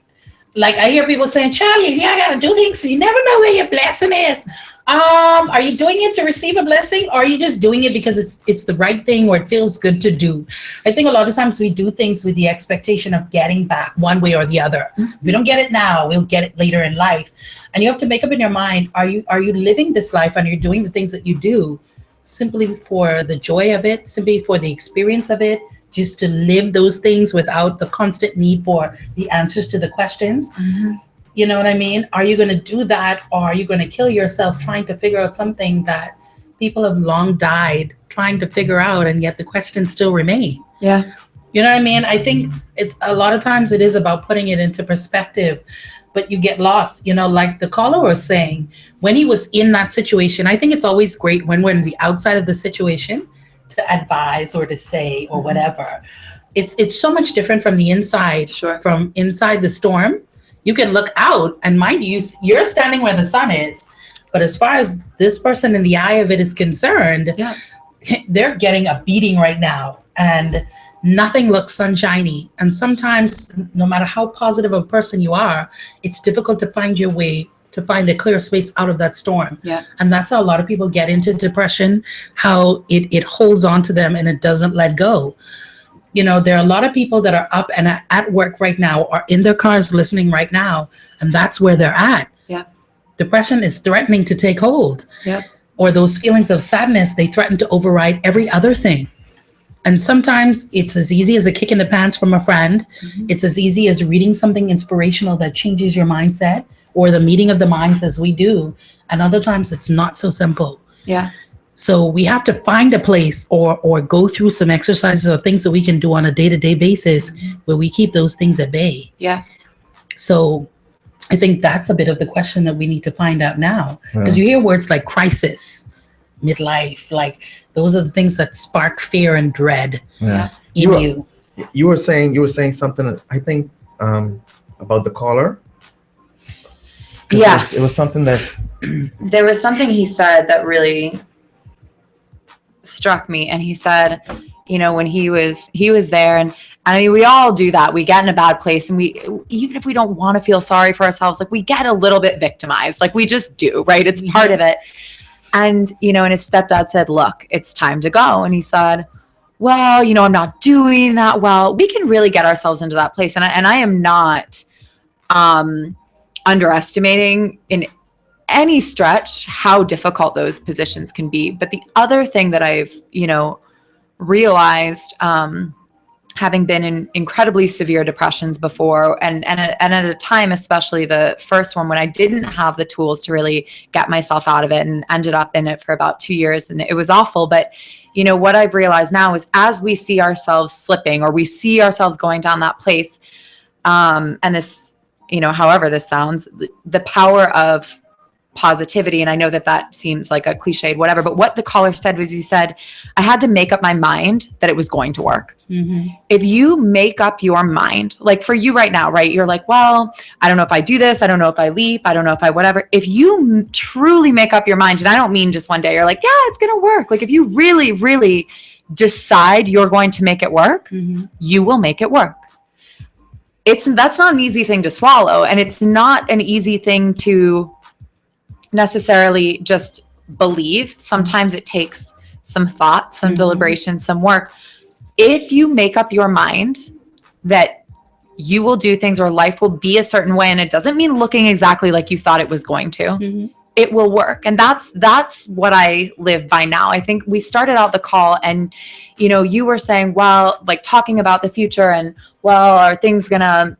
[SPEAKER 4] Like I hear people saying, Charlie, you gotta do things. You never know where your blessing is. Are you doing it to receive a blessing, or are you just doing it because it's the right thing or it feels good to do? I think a lot of times we do things with the expectation of getting back one way or the other. If we don't get it now, we'll get it later in life. And you have to make up in your mind, are you living this life and you're doing the things that you do simply for the joy of it, simply for the experience of it, just to live those things without the constant need for the answers to the questions. You know what I mean? Are you going to do that, or are you going to kill yourself trying to figure out something that people have long died trying to figure out, and yet the questions still remain?
[SPEAKER 6] Yeah.
[SPEAKER 4] You know what I mean? I think it's a lot of times it is about putting it into perspective, but you get lost. You know, like the caller was saying, when he was in that situation, I think it's always great when we're on the outside of the situation to advise or to say or whatever. It's so much different from the inside. From inside the storm, you can look out, and mind you, you're standing where the sun is, but as far as this person in the eye of it is concerned, they're getting a beating right now, and nothing looks sunshiny. And sometimes, no matter how positive a person you are, it's difficult to find your way, to find a clear space out of that storm. And that's how a lot of people get into depression, how it holds on to them and it doesn't let go. You know, there are a lot of people that are up and at work right now, or in their cars listening right now, and that's where they're at. Depression is threatening to take hold. Or those feelings of sadness, they threaten to override every other thing. And sometimes it's as easy as a kick in the pants from a friend. It's as easy as reading something inspirational that changes your mindset, or the meeting of the minds as we do. And other times it's not so simple. So we have to find a place or go through some exercises or things that we can do on a day-to-day basis where we keep those things at bay. So I think that's a bit of the question that we need to find out now. Because you hear words like crisis, midlife, like those are the things that spark fear and dread in you.
[SPEAKER 5] You were saying something, I think, about the caller. It was something that
[SPEAKER 6] there was something he said that really struck me. And he said, you know, when he was there, and I mean, we all do that. We get in a bad place, and we, even if we don't want to feel sorry for ourselves, like we get a little bit victimized, like we just do, right? It's part of it. And, you know, and his stepdad said, look, it's time to go. And he said, well, you know, I'm not doing that well. We can really get ourselves into that place. And I am not underestimating in any stretch how difficult those positions can be. But the other thing that I've, you know, realized, having been in incredibly severe depressions before, and at a time, especially the first one, when I didn't have the tools to really get myself out of it, and ended up in it for about 2 years, and it was awful. But, you know, what I've realized now is, as we see ourselves slipping, or we see ourselves going down that place, and this, you know, however this sounds, the power of positivity. And I know that seems like a cliched, whatever, but what the caller said was, he said, I had to make up my mind that it was going to work. If you make up your mind, like for you right now, right? You're like, well, I don't know if I do this. I don't know if I leap. I don't know if I, whatever. If you truly make up your mind, and I don't mean just one day, you're like, yeah, it's going to work. Like if you really, really decide you're going to make it work, you will make it work. That's not an easy thing to swallow. And it's not an easy thing to necessarily just believe. Sometimes it takes some thought, some deliberation, some work. If you make up your mind that you will do things, or life will be a certain way, and it doesn't mean looking exactly like you thought it was going to. it will work. And that's what I live by now. I think we started out the call and, you were saying, well, like talking about the future and, well, are things gonna,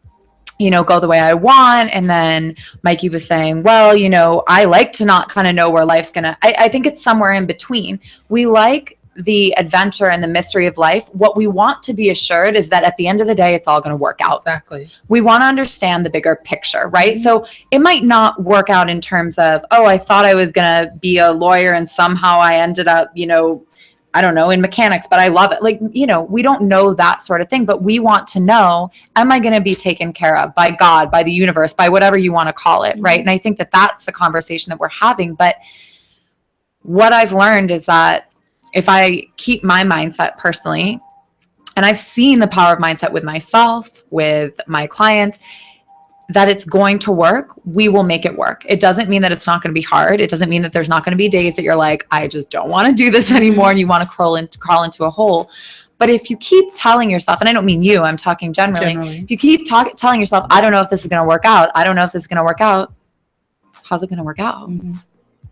[SPEAKER 6] go the way I want? And then Mikey was saying, well, I like to not kind of know where life's gonna, I think it's somewhere in between. We like the adventure and the mystery of life. What we want to be assured is that at the end of the day, it's all going to work out.
[SPEAKER 4] Exactly.
[SPEAKER 6] We want to understand the bigger picture, right? Mm-hmm. So it might not work out in terms of, oh, I thought I was going to be a lawyer and somehow I ended up, I don't know, in mechanics, but I love it. Like, we don't know that sort of thing, but we want to know, am I going to be taken care of by God, by the universe, by whatever you want to call it, right? And I think that that's the conversation that we're having. But what I've learned is that if I keep my mindset personally, and I've seen the power of mindset with myself, with my clients, that it's going to work, we will make it work. It doesn't mean that it's not going to be hard. It doesn't mean that there's not going to be days that you're like, I just don't want to do this anymore, and you want to crawl into a hole. But if you keep telling yourself, and I don't mean you, I'm talking generally. If you keep telling yourself, I don't know if this is going to work out, I don't know if this is going to work out, how's it going to work out? Mm-hmm.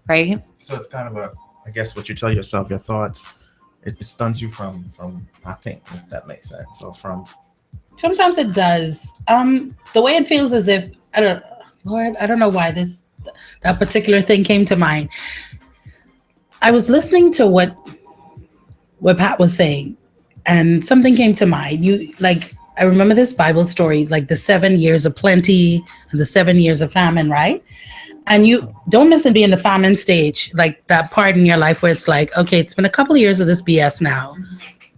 [SPEAKER 6] Right?
[SPEAKER 5] So it's kind of I guess what you tell yourself, your thoughts, it stuns you from acting, if that makes sense. So
[SPEAKER 4] sometimes it does. The way it feels as if, I don't know why that particular thing came to mind. I was listening to what Pat was saying, and something came to mind. I remember this Bible story, like the 7 years of plenty and the 7 years of famine, right? And you don't miss it being the famine stage, like that part in your life where it's like, okay, it's been a couple of years of this BS now.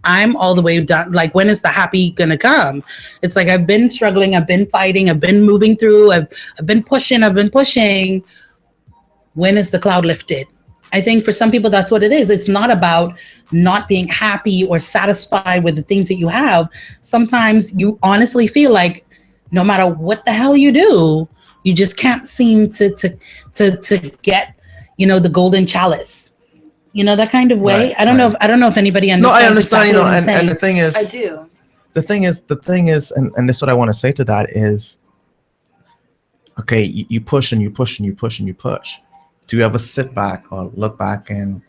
[SPEAKER 4] I'm all the way done. Like, when is the happy gonna come? It's like, I've been struggling, I've been fighting, I've been moving through, I've been pushing. When is the cloud lifted? I think for some people, that's what it is. It's not about not being happy or satisfied with the things that you have. Sometimes you honestly feel like no matter what the hell you do, you just can't seem to get, the golden chalice, that kind of way. Right, I don't know if anybody understands.
[SPEAKER 5] No, I understand. Exactly and the thing is,
[SPEAKER 6] I do.
[SPEAKER 5] The thing is, and this is what I want to say to that is, okay, you push and you push and you push and you push. Do you ever sit back or look back and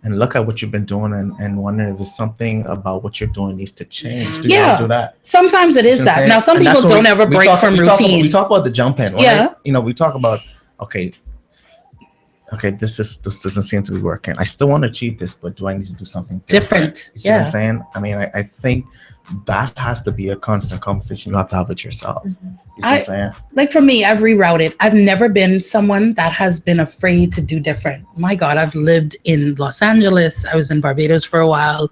[SPEAKER 5] look at what you've been doing and wonder if there's something about what you're doing needs to change? Do you ever do that?
[SPEAKER 4] Sometimes it is that. Now, some people don't ever break from routine.
[SPEAKER 5] We talk about the jump in, right?
[SPEAKER 4] Yeah.
[SPEAKER 5] We talk about, okay, this doesn't seem to be working. I still want to achieve this, but do I need to do something different? You see what I'm saying? I mean, I think that has to be a constant conversation you have to have with yourself. Mm-hmm. You see what I'm saying?
[SPEAKER 4] Like for me, I've rerouted. I've never been someone that has been afraid to do different. My God, I've lived in Los Angeles. I was in Barbados for a while.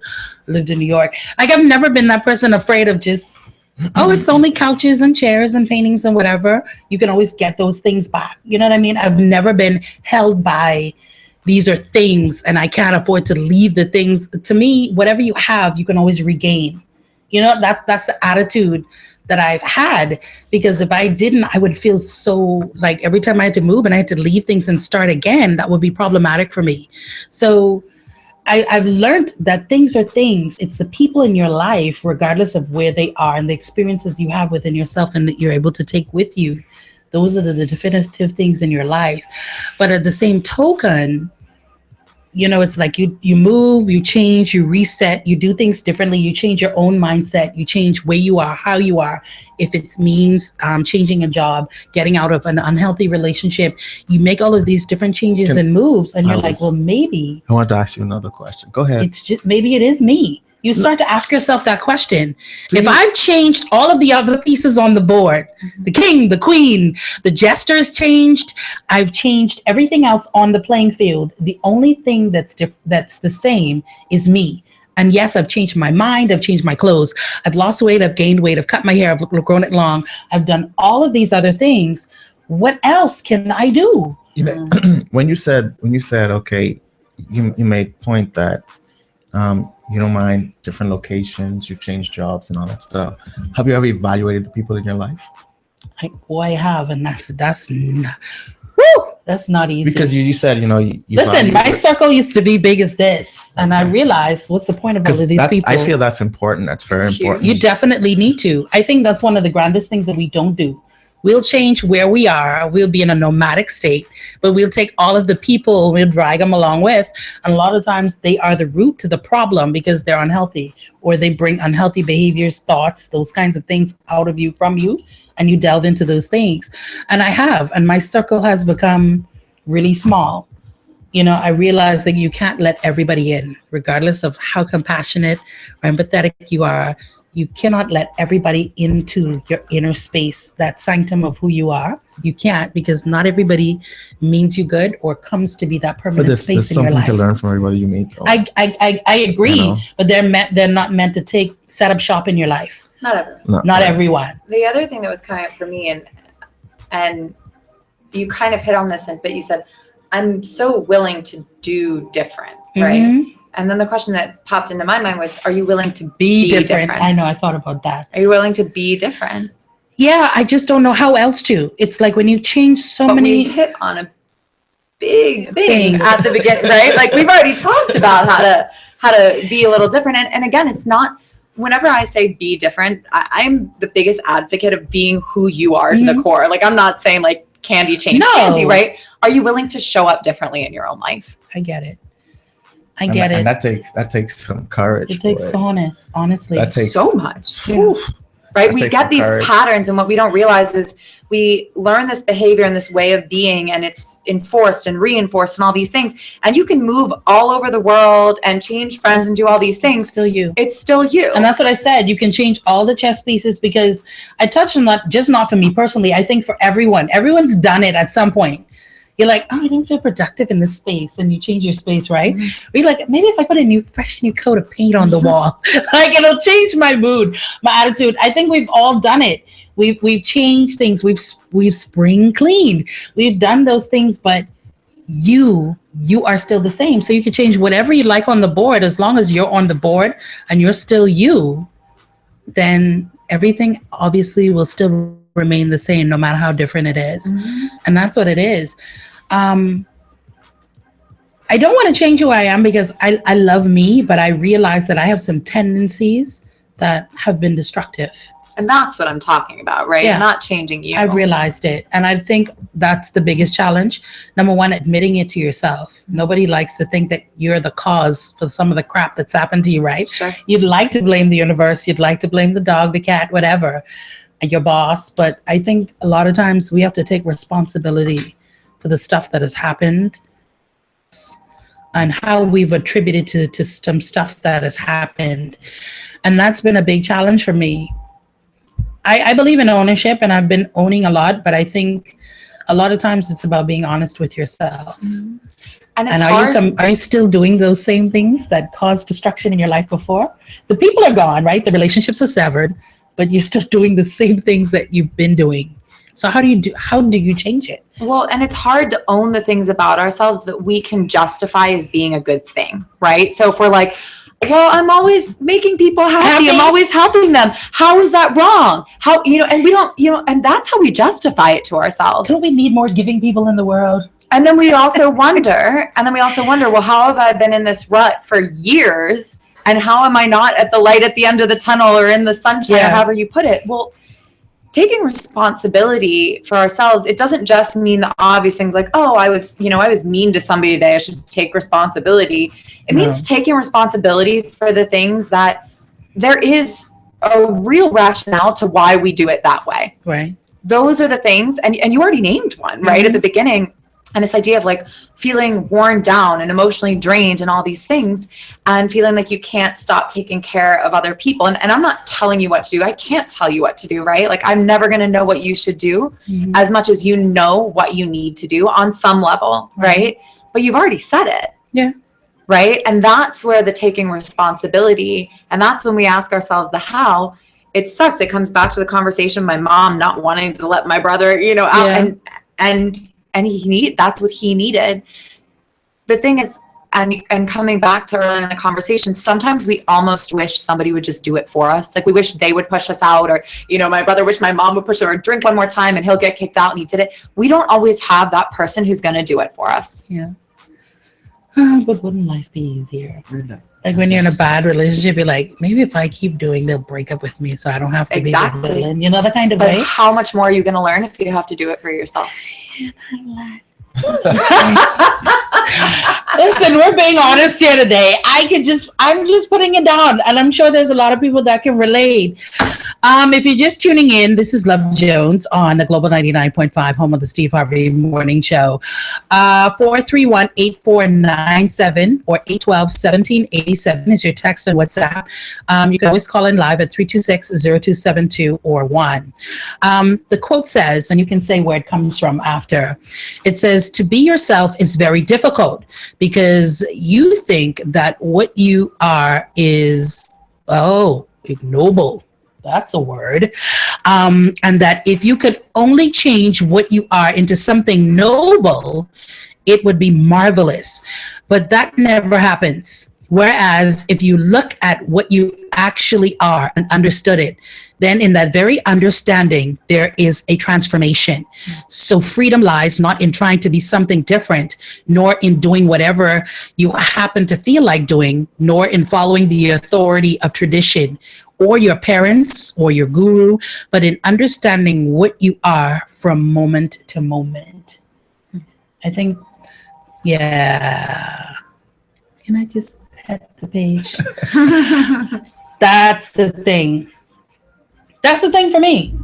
[SPEAKER 4] Lived in New York. Like, I've never been that person afraid of just, it's only couches and chairs and paintings and whatever. You can always get those things back. You know what I mean? I've never been held by, these are things and I can't afford to leave the things. To me, whatever you have, you can always regain. That's the attitude that I've had, because if I didn't, I would feel so like every time I had to move and I had to leave things and start again, that would be problematic for me. So I've learned that things are things. It's the people in your life, regardless of where they are and the experiences you have within yourself and that you're able to take with you. Those are the definitive things in your life. But at the same token, it's like you move, you change, you reset, you do things differently, you change your own mindset, you change where you are, how you are. If it means changing a job, getting out of an unhealthy relationship, you make all of these different changes and moves, and you're like, well, maybe.
[SPEAKER 5] I want to ask you another question. Go ahead.
[SPEAKER 4] It's just, maybe it is me. You start to ask yourself that question. If I've changed all of the other pieces on the board, the king, the queen, the jester's changed, I've changed everything else on the playing field. The only thing that's the same is me. And yes, I've changed my mind. I've changed my clothes. I've lost weight. I've gained weight. I've cut my hair. I've grown it long. I've done all of these other things. What else can I do?
[SPEAKER 5] When you said, okay, you made point that, you don't mind different locations, you've changed jobs and all that stuff. Have you ever evaluated the people in your life?
[SPEAKER 4] I have, and that's not easy.
[SPEAKER 5] Because you said, you
[SPEAKER 4] listen, my circle used to be big as this, and I realized, what's the point of all of these people?
[SPEAKER 5] I feel that's important. That's very important.
[SPEAKER 4] You definitely need to. I think that's one of the grandest things that we don't do. We'll change where we are. We'll be in a nomadic state, but we'll take all of the people, we'll drag them along with. And a lot of times they are the root to the problem because they're unhealthy, or they bring unhealthy behaviors, thoughts, those kinds of things out of you, from you, and you delve into those things. And and my circle has become really small. I realize that you can't let everybody in, regardless of how compassionate or empathetic you are. You cannot let everybody into your inner space, that sanctum of who you are. You can't, because not everybody means you good or comes to be that permanent space in your life.
[SPEAKER 5] There's something to learn from everybody you meet. Though.
[SPEAKER 4] I agree, but they're not meant to set up shop in your life.
[SPEAKER 6] Not everyone.
[SPEAKER 4] Not everyone.
[SPEAKER 6] The other thing that was coming up for me, and you kind of hit on this, but you said, I'm so willing to do different, right? Mm-hmm. And then the question that popped into my mind was, are you willing to be different?
[SPEAKER 4] I know, I thought about that.
[SPEAKER 6] Are you willing to be different?
[SPEAKER 4] Yeah, I just don't know how else to. It's like when you change many...
[SPEAKER 6] We hit on a big thing at the beginning, right? Like we've already talked about how to be a little different. And again, it's not, whenever I say be different, I'm the biggest advocate of being who you are to the core. Like I'm not saying like Candy change Candy, right? Are you willing to show up differently in your own life?
[SPEAKER 4] I get it. I get it.
[SPEAKER 5] And that takes some courage.
[SPEAKER 4] It takes cojones, honestly.
[SPEAKER 5] That takes
[SPEAKER 6] so much. Yeah. Right? We get these patterns, and what we don't realize is we learn this behavior and this way of being, and it's enforced and reinforced and all these things. And you can move all over the world and change friends and do all these things.
[SPEAKER 4] It's still you.
[SPEAKER 6] It's still you.
[SPEAKER 4] And that's what I said. You can change all the chess pieces, because I touched on that, just not for me personally. I think for everyone. Everyone's done it at some point. You're like, I don't feel productive in this space, and you change your space, right? Mm-hmm. Or you're like, maybe if I put a fresh new coat of paint on the wall, like it'll change my mood, my attitude. I think we've all done it. We've changed things. We've spring cleaned. We've done those things, but you are still the same. So you can change whatever you like on the board, as long as you're on the board and you're still you. Then everything obviously will still remain the same, no matter how different it is. Mm-hmm. And that's what it is. I don't want to change who I am, because I love me, but I realize that I have some tendencies that have been destructive.
[SPEAKER 6] And that's what I'm talking about, right? Yeah. Not changing you.
[SPEAKER 4] I've realized it. And I think that's the biggest challenge. Number one, admitting it to yourself. Nobody likes to think that you're the cause for some of the crap that's happened to you, right?
[SPEAKER 6] Sure.
[SPEAKER 4] You'd like to blame the universe. You'd like to blame the dog, the cat, whatever, your boss. But I think a lot of times we have to take responsibility for the stuff that has happened and how we've attributed to some stuff that has happened. And that's been a big challenge for me. I believe in ownership, and I've been owning a lot, but I think a lot of times it's about being honest with yourself. Mm-hmm.
[SPEAKER 6] And it's hard.
[SPEAKER 4] Are you still doing those same things that caused destruction in your life before? The people are gone, right? The relationships are severed, but you're still doing the same things that you've been doing. So how do you change it?
[SPEAKER 6] Well, and it's hard to own the things about ourselves that we can justify as being a good thing, right? So if we're like, well, I'm always making people happy. I'm always helping them. How is that wrong? How, and we don't, and that's how we justify it to ourselves.
[SPEAKER 4] Don't we need more giving people in the world?
[SPEAKER 6] And then we also wonder, well, how have I been in this rut for years? And how am I not at the light at the end of the tunnel or in the sunshine, or however you put it? Well, taking responsibility for ourselves, it doesn't just mean the obvious things like, oh, I was mean to somebody today, I should take responsibility. It means taking responsibility for the things that there is a real rationale to why we do it that way.
[SPEAKER 4] Right.
[SPEAKER 6] Those are the things, and you already named one, right, at the beginning. And this idea of like feeling worn down and emotionally drained and all these things, and feeling like you can't stop taking care of other people. And I'm not telling you what to do. I can't tell you what to do, right? Like I'm never going to know what you should do as much as you know what you need to do on some level, right? But you've already said it.
[SPEAKER 4] Yeah.
[SPEAKER 6] Right. And that's where the taking responsibility, and that's when we ask ourselves the how. It sucks. It comes back to the conversation, my mom not wanting to let my brother, out, and that's what he needed. The thing is, and coming back to earlier in the conversation, sometimes we almost wish somebody would just do it for us. Like we wish they would push us out, or, my brother wished my mom would push him, or drink one more time and he'll get kicked out, and he did it. We don't always have that person who's going to do it for us.
[SPEAKER 4] Yeah. But wouldn't life be easier? Like when you're in a bad relationship, you're like, maybe if I keep doing, they'll break up with me, so I don't have to be the villain. You know, that kind of
[SPEAKER 6] But
[SPEAKER 4] way.
[SPEAKER 6] how much more are you going to learn if you have to do it for yourself?
[SPEAKER 4] Listen, we're being honest here today. I'm just putting it down, and I'm sure there's a lot of people that can relate. If you're just tuning in, this is Love Jones on the Global 99.5, home of the Steve Harvey Morning Show. 431-8497 or 812-1787 is your text and WhatsApp. You can always call in live at 326-0272 or 1. The quote says, and you can say where it comes from after, it says, to be yourself is very difficult because you think that what you are is, ignoble. That's a word. And that if you could only change what you are into something noble, it would be marvelous. But that never happens. Whereas if you look at what you actually are and understood it, then in that very understanding, there is a transformation. So freedom lies not in trying to be something different, nor in doing whatever you happen to feel like doing, nor in following the authority of tradition or your parents or your guru, but in understanding what you are from moment to moment. I think, yeah. Can I just hit the page? That's the thing. That's the thing for me.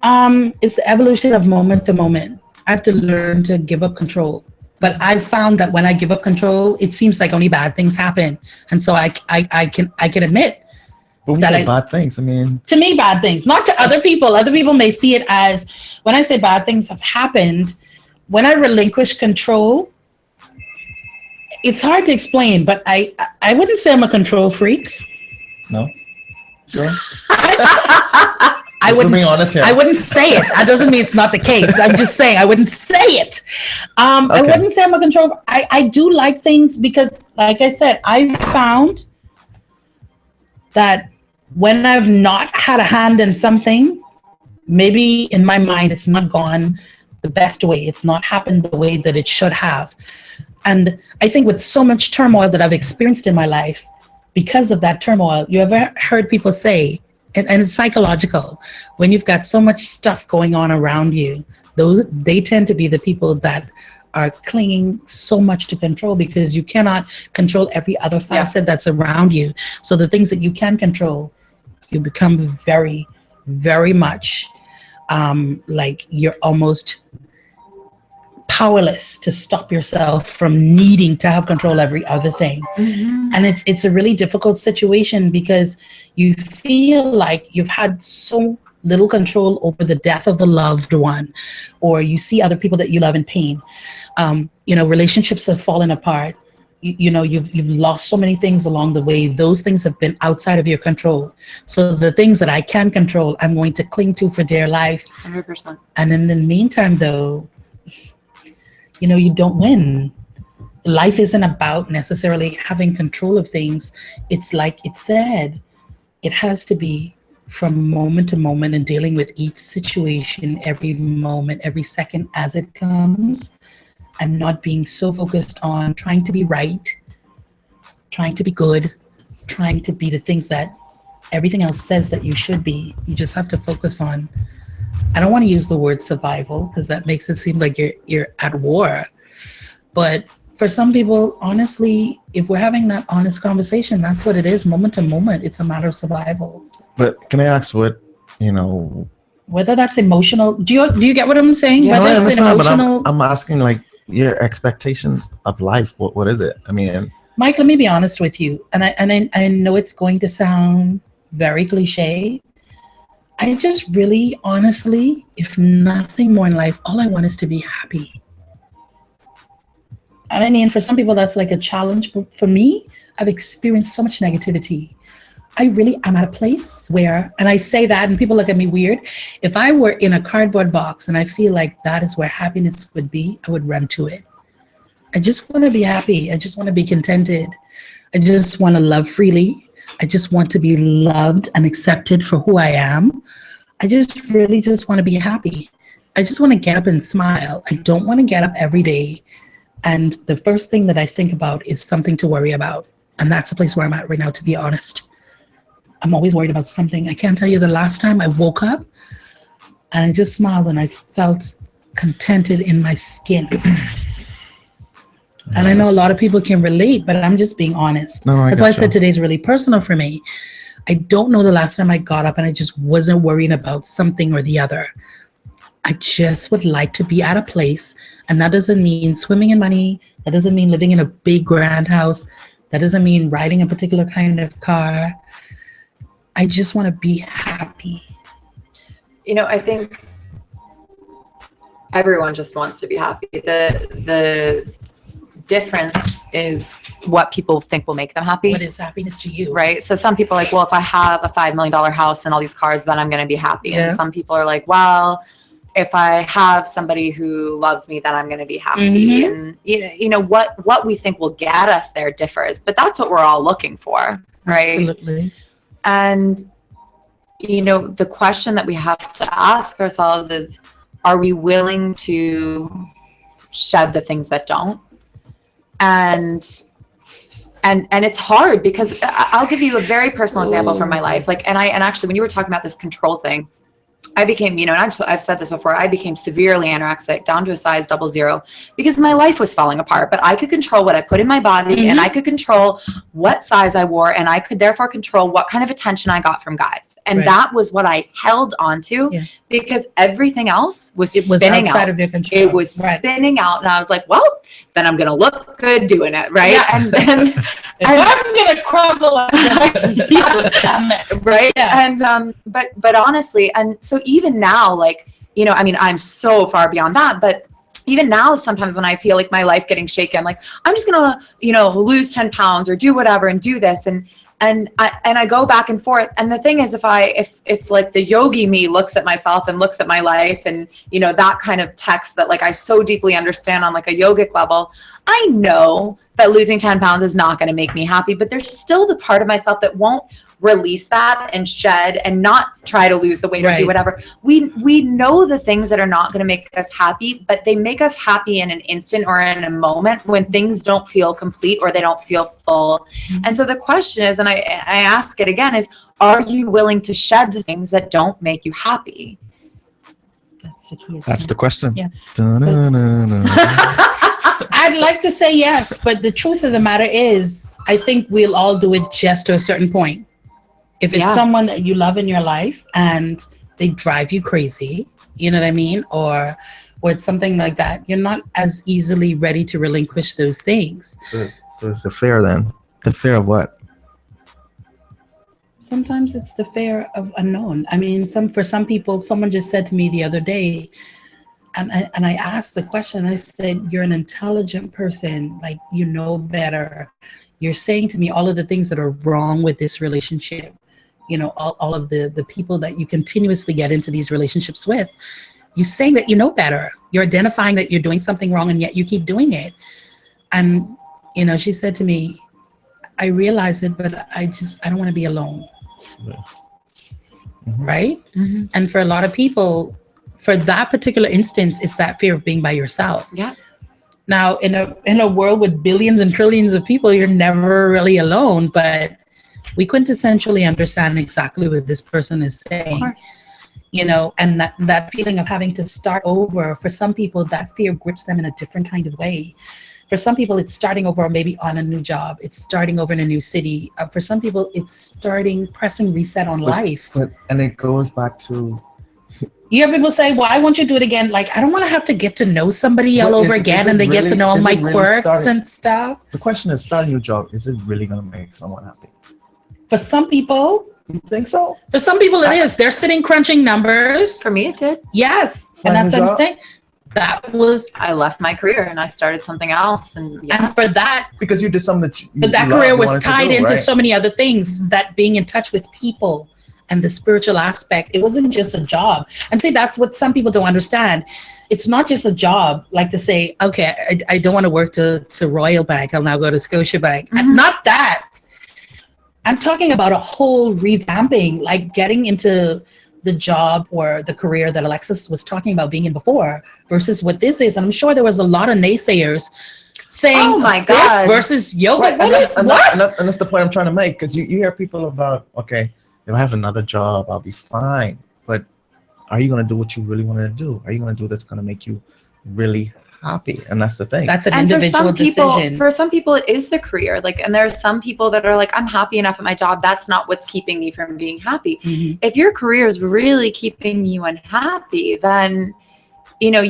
[SPEAKER 4] It's the evolution of moment to moment. I have to learn to give up control. But I've found that when I give up control, it seems like only bad things happen. And so I can admit
[SPEAKER 5] But we say bad things. I mean,
[SPEAKER 4] to me, bad things, not to other people. Other people may see it as, when I say bad things have happened, when I relinquish control, it's hard to explain, but I wouldn't say I'm a control freak.
[SPEAKER 5] No. Sure.
[SPEAKER 4] I wouldn't.
[SPEAKER 5] Being honest here.
[SPEAKER 4] I wouldn't say it. That doesn't mean it's not the case. I'm just saying I wouldn't say it. I wouldn't say I'm a control. I do like things because, like I said, I've found that when I've not had a hand in something, maybe in my mind it's not gone the best way. It's not happened the way that it should have. And I think with so much turmoil that I've experienced in my life, because of that turmoil, you ever heard people say, and it's psychological, when you've got so much stuff going on around you, they tend to be the people that are clinging so much to control, because you cannot control every other facet that's around you. So the things that you can control, you become very, very much like you're almost powerless to stop yourself from needing to have control every other thing. Mm-hmm. And it's a really difficult situation because you feel like you've had so little control over the death of a loved one, or you see other people that you love in pain. Relationships have fallen apart. You've lost so many things along the way. Those things have been outside of your control. So the things that I can control, I'm going to cling to for dear life.
[SPEAKER 6] 100%. And
[SPEAKER 4] in the meantime, though, you don't win. Life isn't about necessarily having control of things. It's like it said, it has to be from moment to moment and dealing with each situation, every moment, every second as it comes, and not being so focused on trying to be right, trying to be good, trying to be the things that everything else says that you should be. You just have to focus on, I don't want to use the word survival because that makes it seem like you're at war. But for some people, honestly, if we're having that honest conversation, that's what it is, moment to moment. It's a matter of survival.
[SPEAKER 5] But can I ask what,
[SPEAKER 4] whether that's emotional, do you get what I'm saying?
[SPEAKER 5] Yeah,
[SPEAKER 4] whether it's emotional.
[SPEAKER 5] I'm asking like your expectations of life. What is it? I mean,
[SPEAKER 4] Mike, let me be honest with you. And I know it's going to sound very cliche. I just really, honestly, if nothing more in life, all I want is to be happy. And I mean, for some people, that's like a challenge. But for me, I've experienced so much negativity. I really am at a place where, and I say that and people look at me weird, if I were in a cardboard box and I feel like that is where happiness would be, I would run to it. I just want to be happy. I just want to be contented. I just want to love freely. I just want to be loved and accepted for who I am. I just really just want to be happy. I just want to get up and smile. I don't want to get up every day And the first thing that I think about is something to worry about. And that's the place where I'm at right now, to be honest. I'm always worried about something. I can't tell you the last time I woke up and I just smiled and I felt contented in my skin. And I know a lot of people can relate, but I'm just being honest. That's why I said today's really personal for me. I don't know the last time I got up and I just wasn't worrying about something or the other. I just would like to be at a place, and that doesn't mean swimming in money. That doesn't mean living in a big grand house. That doesn't mean riding a particular kind of car. I just want to be happy.
[SPEAKER 6] You know, I think everyone just wants to be happy. The difference is what people think will make them happy.
[SPEAKER 4] What is happiness to you?
[SPEAKER 6] Right? So some people are like, well, if I have a $5 million house and all these cars, then I'm going to be happy.
[SPEAKER 4] Yeah.
[SPEAKER 6] And some people are like, well, if I have somebody who loves me, then I'm going to be happy. And you know what we think will get us there differs, but that's what we're all looking for, right?
[SPEAKER 4] Absolutely.
[SPEAKER 6] And you know, the question that we have to ask ourselves is, are we willing to shed the things that don't? And it's hard, because I'll give you a very personal example from my life. Like, and actually, when you were talking about this control thing, I became, you know, and I've said this before, I became severely anorexic, down to a size 00, because my life was falling apart. But I could control what I put in my body, and I could control what size I wore, and I could therefore control what kind of attention I got from guys. And that was what I held on to, because everying else was spinning
[SPEAKER 4] outside
[SPEAKER 6] out.
[SPEAKER 4] Of your control.
[SPEAKER 6] It was spinning out, and I was like, well, then I'm going to look good doing it, right?
[SPEAKER 4] Yeah.
[SPEAKER 6] And then
[SPEAKER 4] I'm going to crumble.
[SPEAKER 6] Right? Yeah. And but honestly, and so even now, like, you know, I mean, I'm so far beyond that, but even now, sometimes when I feel like my life getting shaken, I'm like, I'm just gonna, you know, lose 10 pounds or do whatever and do this, and I go back and forth. And the thing is, if like the yogi me looks at myself and looks at my life, and you know, that kind of text that like I so deeply understand on like a yogic level, I know that losing 10 pounds is not going to make me happy, but there's still the part of myself that won't release that and shed and not try to lose the weight or do whatever. We know the things that are not going to make us happy, but they make us happy in an instant or in a moment when things don't feel complete or they don't feel full. And so the question is, and I ask it again, is, are you willing to shed the things that don't make you happy?
[SPEAKER 4] That's the key.
[SPEAKER 5] That's the question.
[SPEAKER 4] Yeah. I'd like to say yes, but the truth of the matter is, I think we'll all do it just to a certain point. If it's someone that you love in your life and they drive you crazy, you know what I mean? Or it's something like that, you're not as easily ready to relinquish those things.
[SPEAKER 5] So it's the fear then. The fear of what?
[SPEAKER 4] Sometimes it's the fear of unknown. I mean, for some people, someone just said to me the other day, and I asked the question, I said, you're an intelligent person, like, you know better. You're saying to me all of the things that are wrong with this relationship. You know, all of the people that you continuously get into these relationships with, you saying that you know better. You're identifying that you're doing something wrong, and yet you keep doing it. And, you know, she said to me, I realize it, but I don't want to be alone. Right? And for a lot of people, for that particular instance, it's that fear of being by yourself.
[SPEAKER 6] Yeah.
[SPEAKER 4] Now, in a world with billions and trillions of people, you're never really alone, but we quintessentially understand exactly what this person is saying, you know, and that feeling of having to start over, for some people, that fear grips them in a different kind of way. For some people, it's starting over maybe on a new job. It's starting over in a new city. For some people, it's pressing reset on life.
[SPEAKER 5] And it goes back to...
[SPEAKER 4] You hear people say, why won't you do it again? Like, I don't want to have to get to know somebody all over again, and they get to know all my quirks and stuff.
[SPEAKER 5] The question is, starting a new job, is it really going to make someone happy?
[SPEAKER 4] For some people.
[SPEAKER 5] You think so?
[SPEAKER 4] For some people it is. They're sitting crunching numbers.
[SPEAKER 6] For me, it did.
[SPEAKER 4] Yes. And that's what I'm saying.
[SPEAKER 6] I left my career and I started something else. And
[SPEAKER 4] for that.
[SPEAKER 5] Because you did something that
[SPEAKER 4] but that career was tied into so many other things, that being in touch with people and the spiritual aspect, it wasn't just a job. And see, that's what some people don't understand. It's not just a job, like to say, okay, I don't want to work to Royal Bank. I'll now go to Scotiabank. And not that. I'm talking about a whole revamping, like getting into the job or the career that Alexis was talking about being in before versus what this is. And I'm sure there was a lot of naysayers saying
[SPEAKER 6] Oh my
[SPEAKER 4] this
[SPEAKER 6] God.
[SPEAKER 4] versus yoga.
[SPEAKER 5] Right, and,
[SPEAKER 4] What?
[SPEAKER 5] and that's the point I'm trying to make, because you hear people about, okay, if I have another job, I'll be fine. But are you going to do what you really want to do? Are you going to do that's going to make you really happy? And that's the thing.
[SPEAKER 4] That's an
[SPEAKER 6] And for
[SPEAKER 4] individual
[SPEAKER 6] some people,
[SPEAKER 4] decision.
[SPEAKER 6] for some people, it is the career. Like, and there are some people that are like, I'm happy enough at my job. That's not what's keeping me from being happy.
[SPEAKER 4] Mhm.
[SPEAKER 6] If your career is really keeping you unhappy, then, you know,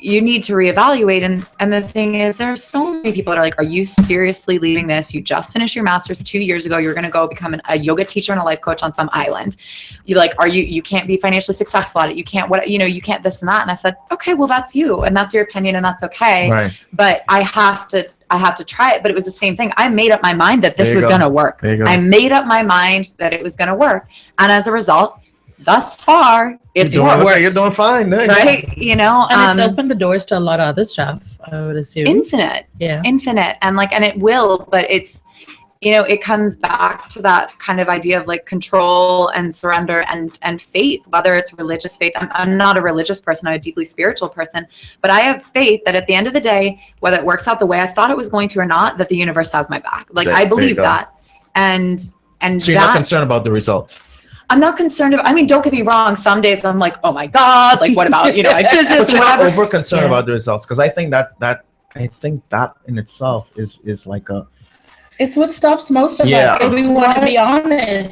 [SPEAKER 6] you need to reevaluate. And the thing is, there are so many people that are like, are you seriously leaving this? You just finished your master's 2 years ago. You're going to go become a yoga teacher and a life coach on some island. You like, you can't be financially successful at it. You can't, you can't this and that. And I said, okay, well, that's you. And that's your opinion. And that's okay.
[SPEAKER 5] Right.
[SPEAKER 6] But I have to try it. But it was the same thing. I made up my mind that this
[SPEAKER 5] There you
[SPEAKER 6] was
[SPEAKER 5] go.
[SPEAKER 6] going to work.
[SPEAKER 5] There you go.
[SPEAKER 6] I made up my mind that it was going to work. And as a result, thus far, it's
[SPEAKER 5] you're doing,
[SPEAKER 6] worked.
[SPEAKER 5] you're doing fine. There you go.
[SPEAKER 6] Right? You know,
[SPEAKER 4] And it's opened the doors to a lot of other stuff, I would assume.
[SPEAKER 6] infinite.
[SPEAKER 4] Yeah.
[SPEAKER 6] Infinite. And it will, but it's, you know, it comes back to that kind of idea of like control and surrender and faith, whether it's religious faith. I'm not a religious person. I'm a deeply spiritual person, but I have faith that at the end of the day, whether it works out the way I thought it was going to or not, that the universe has my back. Like,
[SPEAKER 5] There
[SPEAKER 6] I
[SPEAKER 5] you
[SPEAKER 6] believe
[SPEAKER 5] go.
[SPEAKER 6] that. And
[SPEAKER 5] So you're not concerned about the result.
[SPEAKER 6] I'm not concerned about, I mean, don't get me wrong. Some days I'm like, oh my God, like what about, you know, my business
[SPEAKER 5] But
[SPEAKER 6] or
[SPEAKER 5] you're not
[SPEAKER 6] whatever.
[SPEAKER 5] over concerned
[SPEAKER 4] Yeah.
[SPEAKER 5] about the results, because I think that in itself is like a
[SPEAKER 4] It's what stops most of
[SPEAKER 5] Yeah.
[SPEAKER 4] us, if we want to be honest.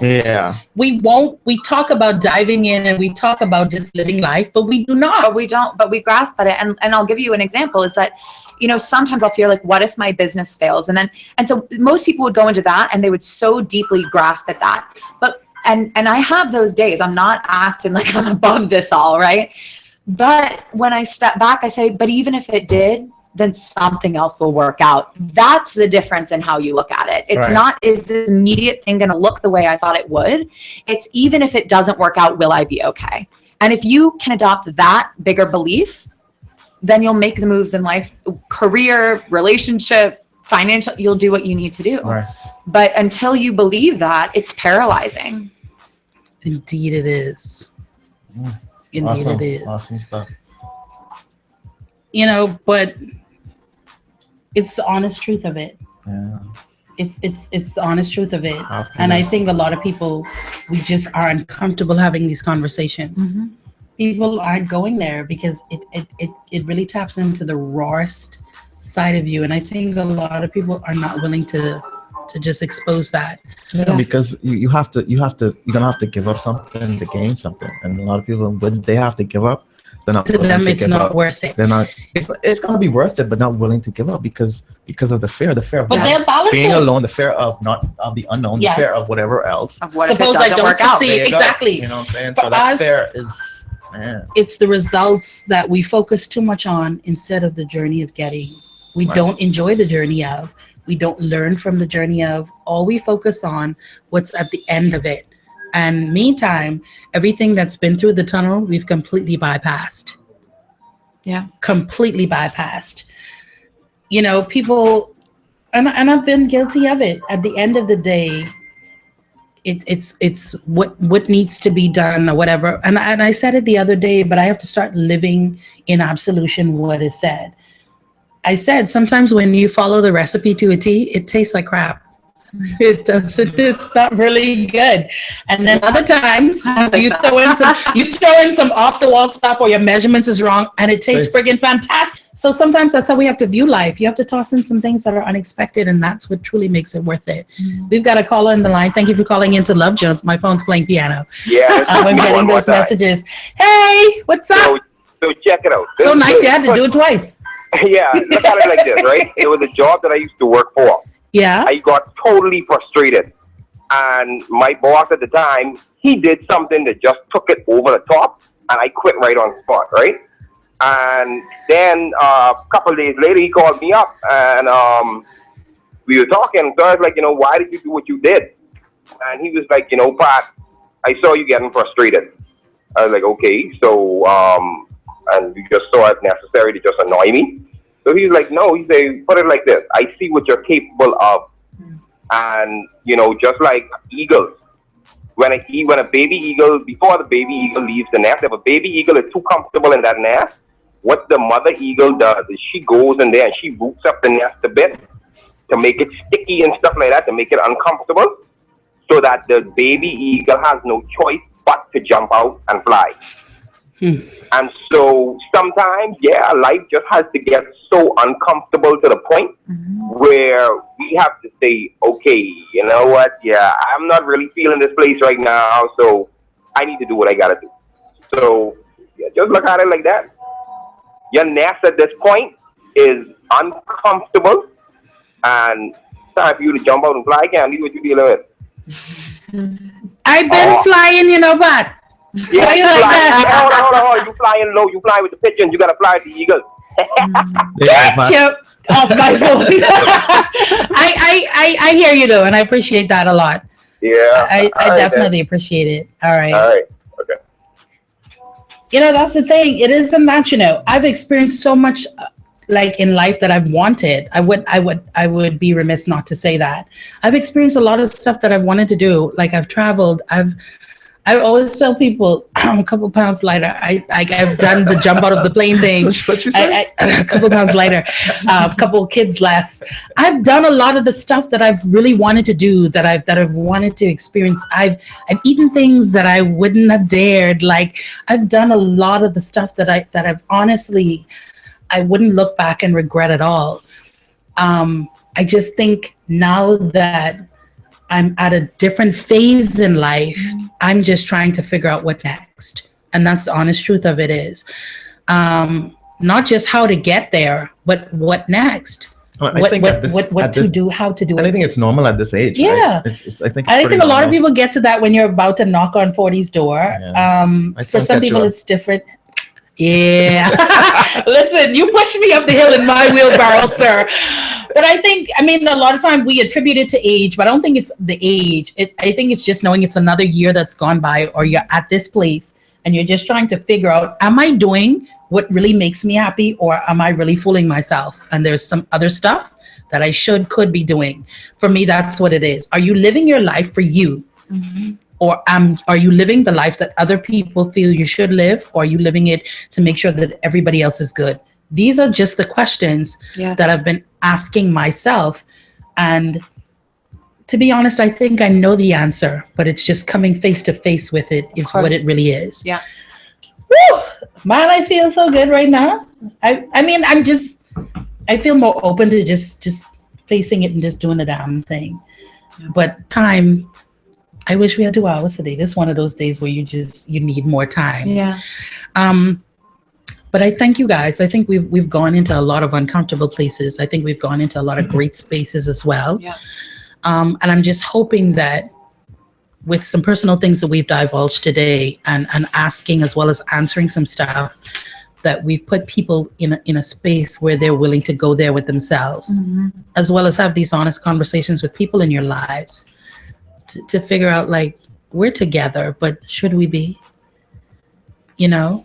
[SPEAKER 4] We talk about diving in and we talk about just living life, but we do not.
[SPEAKER 6] But we grasp at it. And I'll give you an example is that, you know, sometimes I'll feel like, what if my business fails? And so most people would go into that and they would so deeply grasp at that. But, and I have those days. I'm not acting like I'm above this all, right? But when I step back, I say, but even if it did, then something else will work out. That's the difference in how you look at it. It's
[SPEAKER 5] Right.
[SPEAKER 6] not, is this immediate thing going to look the way I thought it would? It's even if it doesn't work out, will I be okay? And if you can adopt that bigger belief, then you'll make the moves in life, career, relationship, financial, you'll do what you need to do.
[SPEAKER 5] right.
[SPEAKER 6] But until you believe that, it's paralyzing.
[SPEAKER 4] Indeed it is. Indeed
[SPEAKER 5] Awesome.
[SPEAKER 4] it is.
[SPEAKER 5] Awesome stuff.
[SPEAKER 4] You know, but it's the honest truth of it.
[SPEAKER 5] Yeah.
[SPEAKER 4] It's the honest truth of it.
[SPEAKER 5] Happiness.
[SPEAKER 4] And I think a lot of people, we just are uncomfortable having these conversations. People aren't going there because it really taps into the rawest side of you. And I think a lot of people are not willing to just expose that.
[SPEAKER 5] Yeah, because you're gonna have to give up something to gain something, and a lot of people, when they have to give up, they're not
[SPEAKER 4] To
[SPEAKER 5] willing
[SPEAKER 4] them,
[SPEAKER 5] to
[SPEAKER 4] it's
[SPEAKER 5] give
[SPEAKER 4] not
[SPEAKER 5] up.
[SPEAKER 4] worth it.
[SPEAKER 5] They're not. It's gonna be worth it, but not willing to give up because of the fear of
[SPEAKER 4] But they'll balance
[SPEAKER 5] being
[SPEAKER 4] it.
[SPEAKER 5] alone, the fear of the unknown,
[SPEAKER 4] Yes.
[SPEAKER 5] the fear of whatever else.
[SPEAKER 6] Of what
[SPEAKER 4] Suppose
[SPEAKER 6] if
[SPEAKER 4] I
[SPEAKER 6] it doesn't
[SPEAKER 4] don't
[SPEAKER 6] work out?
[SPEAKER 4] succeed.
[SPEAKER 5] There you go.
[SPEAKER 4] Exactly.
[SPEAKER 5] You know what I'm saying?
[SPEAKER 4] For
[SPEAKER 5] So that
[SPEAKER 4] us-
[SPEAKER 5] fear is, man.
[SPEAKER 4] It's the results that we focus too much on instead of the journey of getting. We
[SPEAKER 5] Right.
[SPEAKER 4] don't enjoy the journey of. We don't learn from the journey of. All we focus on what's at the end of it. And meantime, everything that's been through the tunnel, we've completely bypassed.
[SPEAKER 6] Yeah.
[SPEAKER 4] Completely bypassed. You know, people, and I've been guilty of it. At the end of the day, it's what needs to be done or whatever. And I said it the other day, but I have to start living in absolution what is said. I said sometimes when you follow the recipe to a T, it tastes like crap. It doesn't. It's not really good. And then other times you throw in some off the wall stuff, or your measurements is wrong, and it tastes friggin' fantastic. So sometimes that's how we have to view life. You have to toss in some things that are unexpected, and that's what truly makes it worth it. We've got a caller in the line. Thank you for calling into Love Jones. My phone's playing piano.
[SPEAKER 7] Yeah.
[SPEAKER 4] I'm getting those messages. Hey, what's up?
[SPEAKER 7] So check it out.
[SPEAKER 4] So nice. You had to do it twice.
[SPEAKER 7] Yeah, look at it like this, right? It was a job that I used to work for.
[SPEAKER 4] Yeah.
[SPEAKER 7] I got totally frustrated. And my boss at the time, he did something that just took it over the top, and I quit right on the spot, right? And then a couple of days later, he called me up, and we were talking. So I was like, why did you do what you did? And he was like, Pat, I saw you getting frustrated. I was like, okay, so, and you just saw it necessary to just annoy me. So he was like, no, he said, put it like this. I see what you're capable of. And, just like eagles, when a baby eagle, before the baby eagle leaves the nest, if a baby eagle is too comfortable in that nest, what the mother eagle does is she goes in there and she roots up the nest a bit to make it sticky and stuff like that, to make it uncomfortable, so that the baby eagle has no choice but to jump out and fly. And so sometimes, life just has to get so uncomfortable to the point where we have to say, okay, you know what? Yeah, I'm not really feeling this place right now, so I need to do what I gotta do. So just look at it like that. Your nest at this point is uncomfortable, and it's time for you to jump out and fly. Can't leave what you're dealing with.
[SPEAKER 4] I've been flying, but.
[SPEAKER 7] Yeah,
[SPEAKER 4] Why you like that?
[SPEAKER 7] Hold on. You flying low. You fly with the pigeons. You gotta fly with the eagles.
[SPEAKER 4] Get you off my phone. I hear you though, and I appreciate that a lot.
[SPEAKER 7] Yeah.
[SPEAKER 4] I definitely appreciate it. All right.
[SPEAKER 7] Okay.
[SPEAKER 4] That's the thing. It isn't that, I've experienced so much like in life that I've wanted. I would be remiss not to say that. I've experienced a lot of stuff that I've wanted to do. Like I've traveled. I always tell people I'm a couple pounds lighter. I've done the jump out of the plane thing.
[SPEAKER 5] What you say?
[SPEAKER 4] A couple pounds lighter, a couple kids less. I've done a lot of the stuff that I've really wanted to do, that I've wanted to experience. I've eaten things that I wouldn't have dared. Like I've done a lot of the stuff that I've honestly, I wouldn't look back and regret at all. I just think now that I'm at a different phase in life, I'm just trying to figure out what next. And that's the honest truth of it is. Not just how to get there, but what next.
[SPEAKER 5] Well, I think
[SPEAKER 4] what to do, how to do it.
[SPEAKER 5] I think it's normal at this age.
[SPEAKER 4] Yeah.
[SPEAKER 5] Right? I think
[SPEAKER 4] a lot of people get to that when you're about to knock on 40's door.
[SPEAKER 5] Yeah.
[SPEAKER 4] For some people, it's different. Yeah. Listen, you pushed me up the hill in my wheelbarrow, sir. But I mean, a lot of time we attribute it to age, but I don't think it's the age. I think it's just knowing it's another year that's gone by, or you're at this place and you're just trying to figure out, am I doing what really makes me happy, or am I really fooling myself? And there's some other stuff that I could be doing. For me, that's what it is. Are you living your life for you? Or are you living the life that other people feel you should live? Or are you living it to make sure that everybody else is good? These are just the questions that I've been asking myself. And to be honest, I think I know the answer, but it's just coming face to face with it is what it really is.
[SPEAKER 6] Yeah.
[SPEAKER 4] Woo! Man, I feel so good right now. I mean, I feel more open to just facing it and just doing the damn thing. But time, I wish we had 2 hours today. This is one of those days where you need more time.
[SPEAKER 6] Yeah.
[SPEAKER 4] But I thank you guys. I think we've gone into a lot of uncomfortable places. I think we've gone into a lot of great spaces as well.
[SPEAKER 6] Yeah.
[SPEAKER 4] And I'm just hoping that with some personal things that we've divulged today and asking as well as answering some stuff, that we've put people in a space where they're willing to go there with themselves, as well as have these honest conversations with people in your lives to figure out, like, we're together, but should we be? Yeah.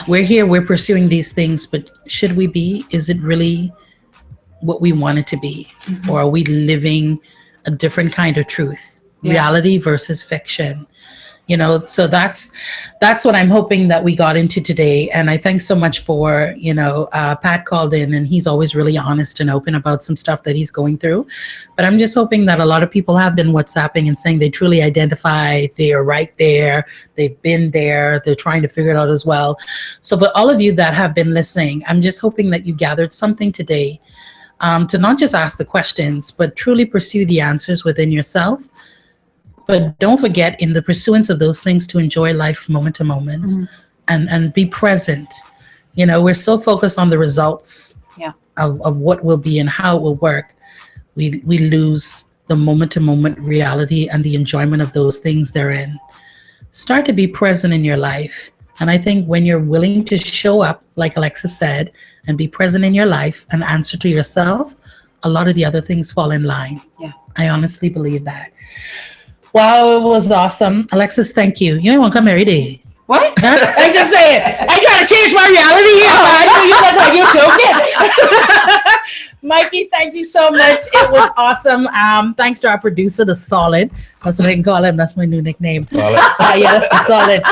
[SPEAKER 4] We're here, we're pursuing these things, but should we be? Is it really what we want it to be? Or are we living a different kind of truth? Reality versus fiction. So that's what I'm hoping that we got into today. And I thank so much for, Pat called in, and he's always really honest and open about some stuff that he's going through. But I'm just hoping that a lot of people have been WhatsApping and saying they truly identify, they are right there, they've been there, they're trying to figure it out as well. So for all of you that have been listening, I'm just hoping that you gathered something today to not just ask the questions, but truly pursue the answers within yourself. But don't forget, in the pursuance of those things, to enjoy life moment to moment and be present. We're so focused on the results of what will be and how it will work. We lose the moment to moment reality and the enjoyment of those things therein. Start to be present in your life. And I think when you're willing to show up, like Alexis said, and be present in your life and answer to yourself, a lot of the other things fall in line. Yeah, I honestly believe that. Wow, it was awesome. Alexis, thank you. You don't want to come every day.
[SPEAKER 6] What?
[SPEAKER 4] I just say it. I try to change my reality here, but you look like you're joking. Mikey, thank you so much. It was awesome. Thanks to our producer, The Solid, That's what I can call him. That's my new nickname.
[SPEAKER 5] Solid.
[SPEAKER 4] Yeah, that's the solid.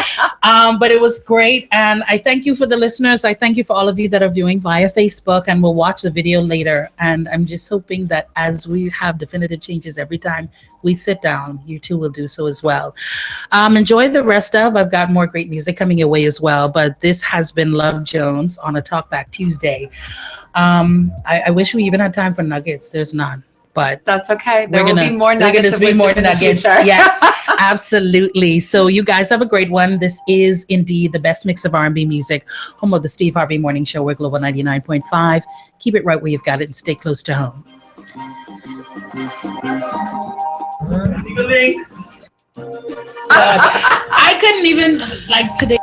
[SPEAKER 4] But it was great. And I thank you for the listeners. I thank you for all of you that are viewing via Facebook and will watch the video later. And I'm just hoping that as we have definitive changes every time we sit down, you too will do so as well. Enjoy the rest of, I've got more great music coming your way as well. But this has been Love Jones on a Talkback Tuesday. I wish we even had time for nuggets. There's none. But
[SPEAKER 6] that's okay. There will be more nuggets.
[SPEAKER 4] Yes, absolutely. So you guys have a great one. This is indeed the best mix of R&B music, home of the Steve Harvey Morning Show. We're Global 99.5. Keep it right where you've got it and stay close to home. I couldn't even, like, today.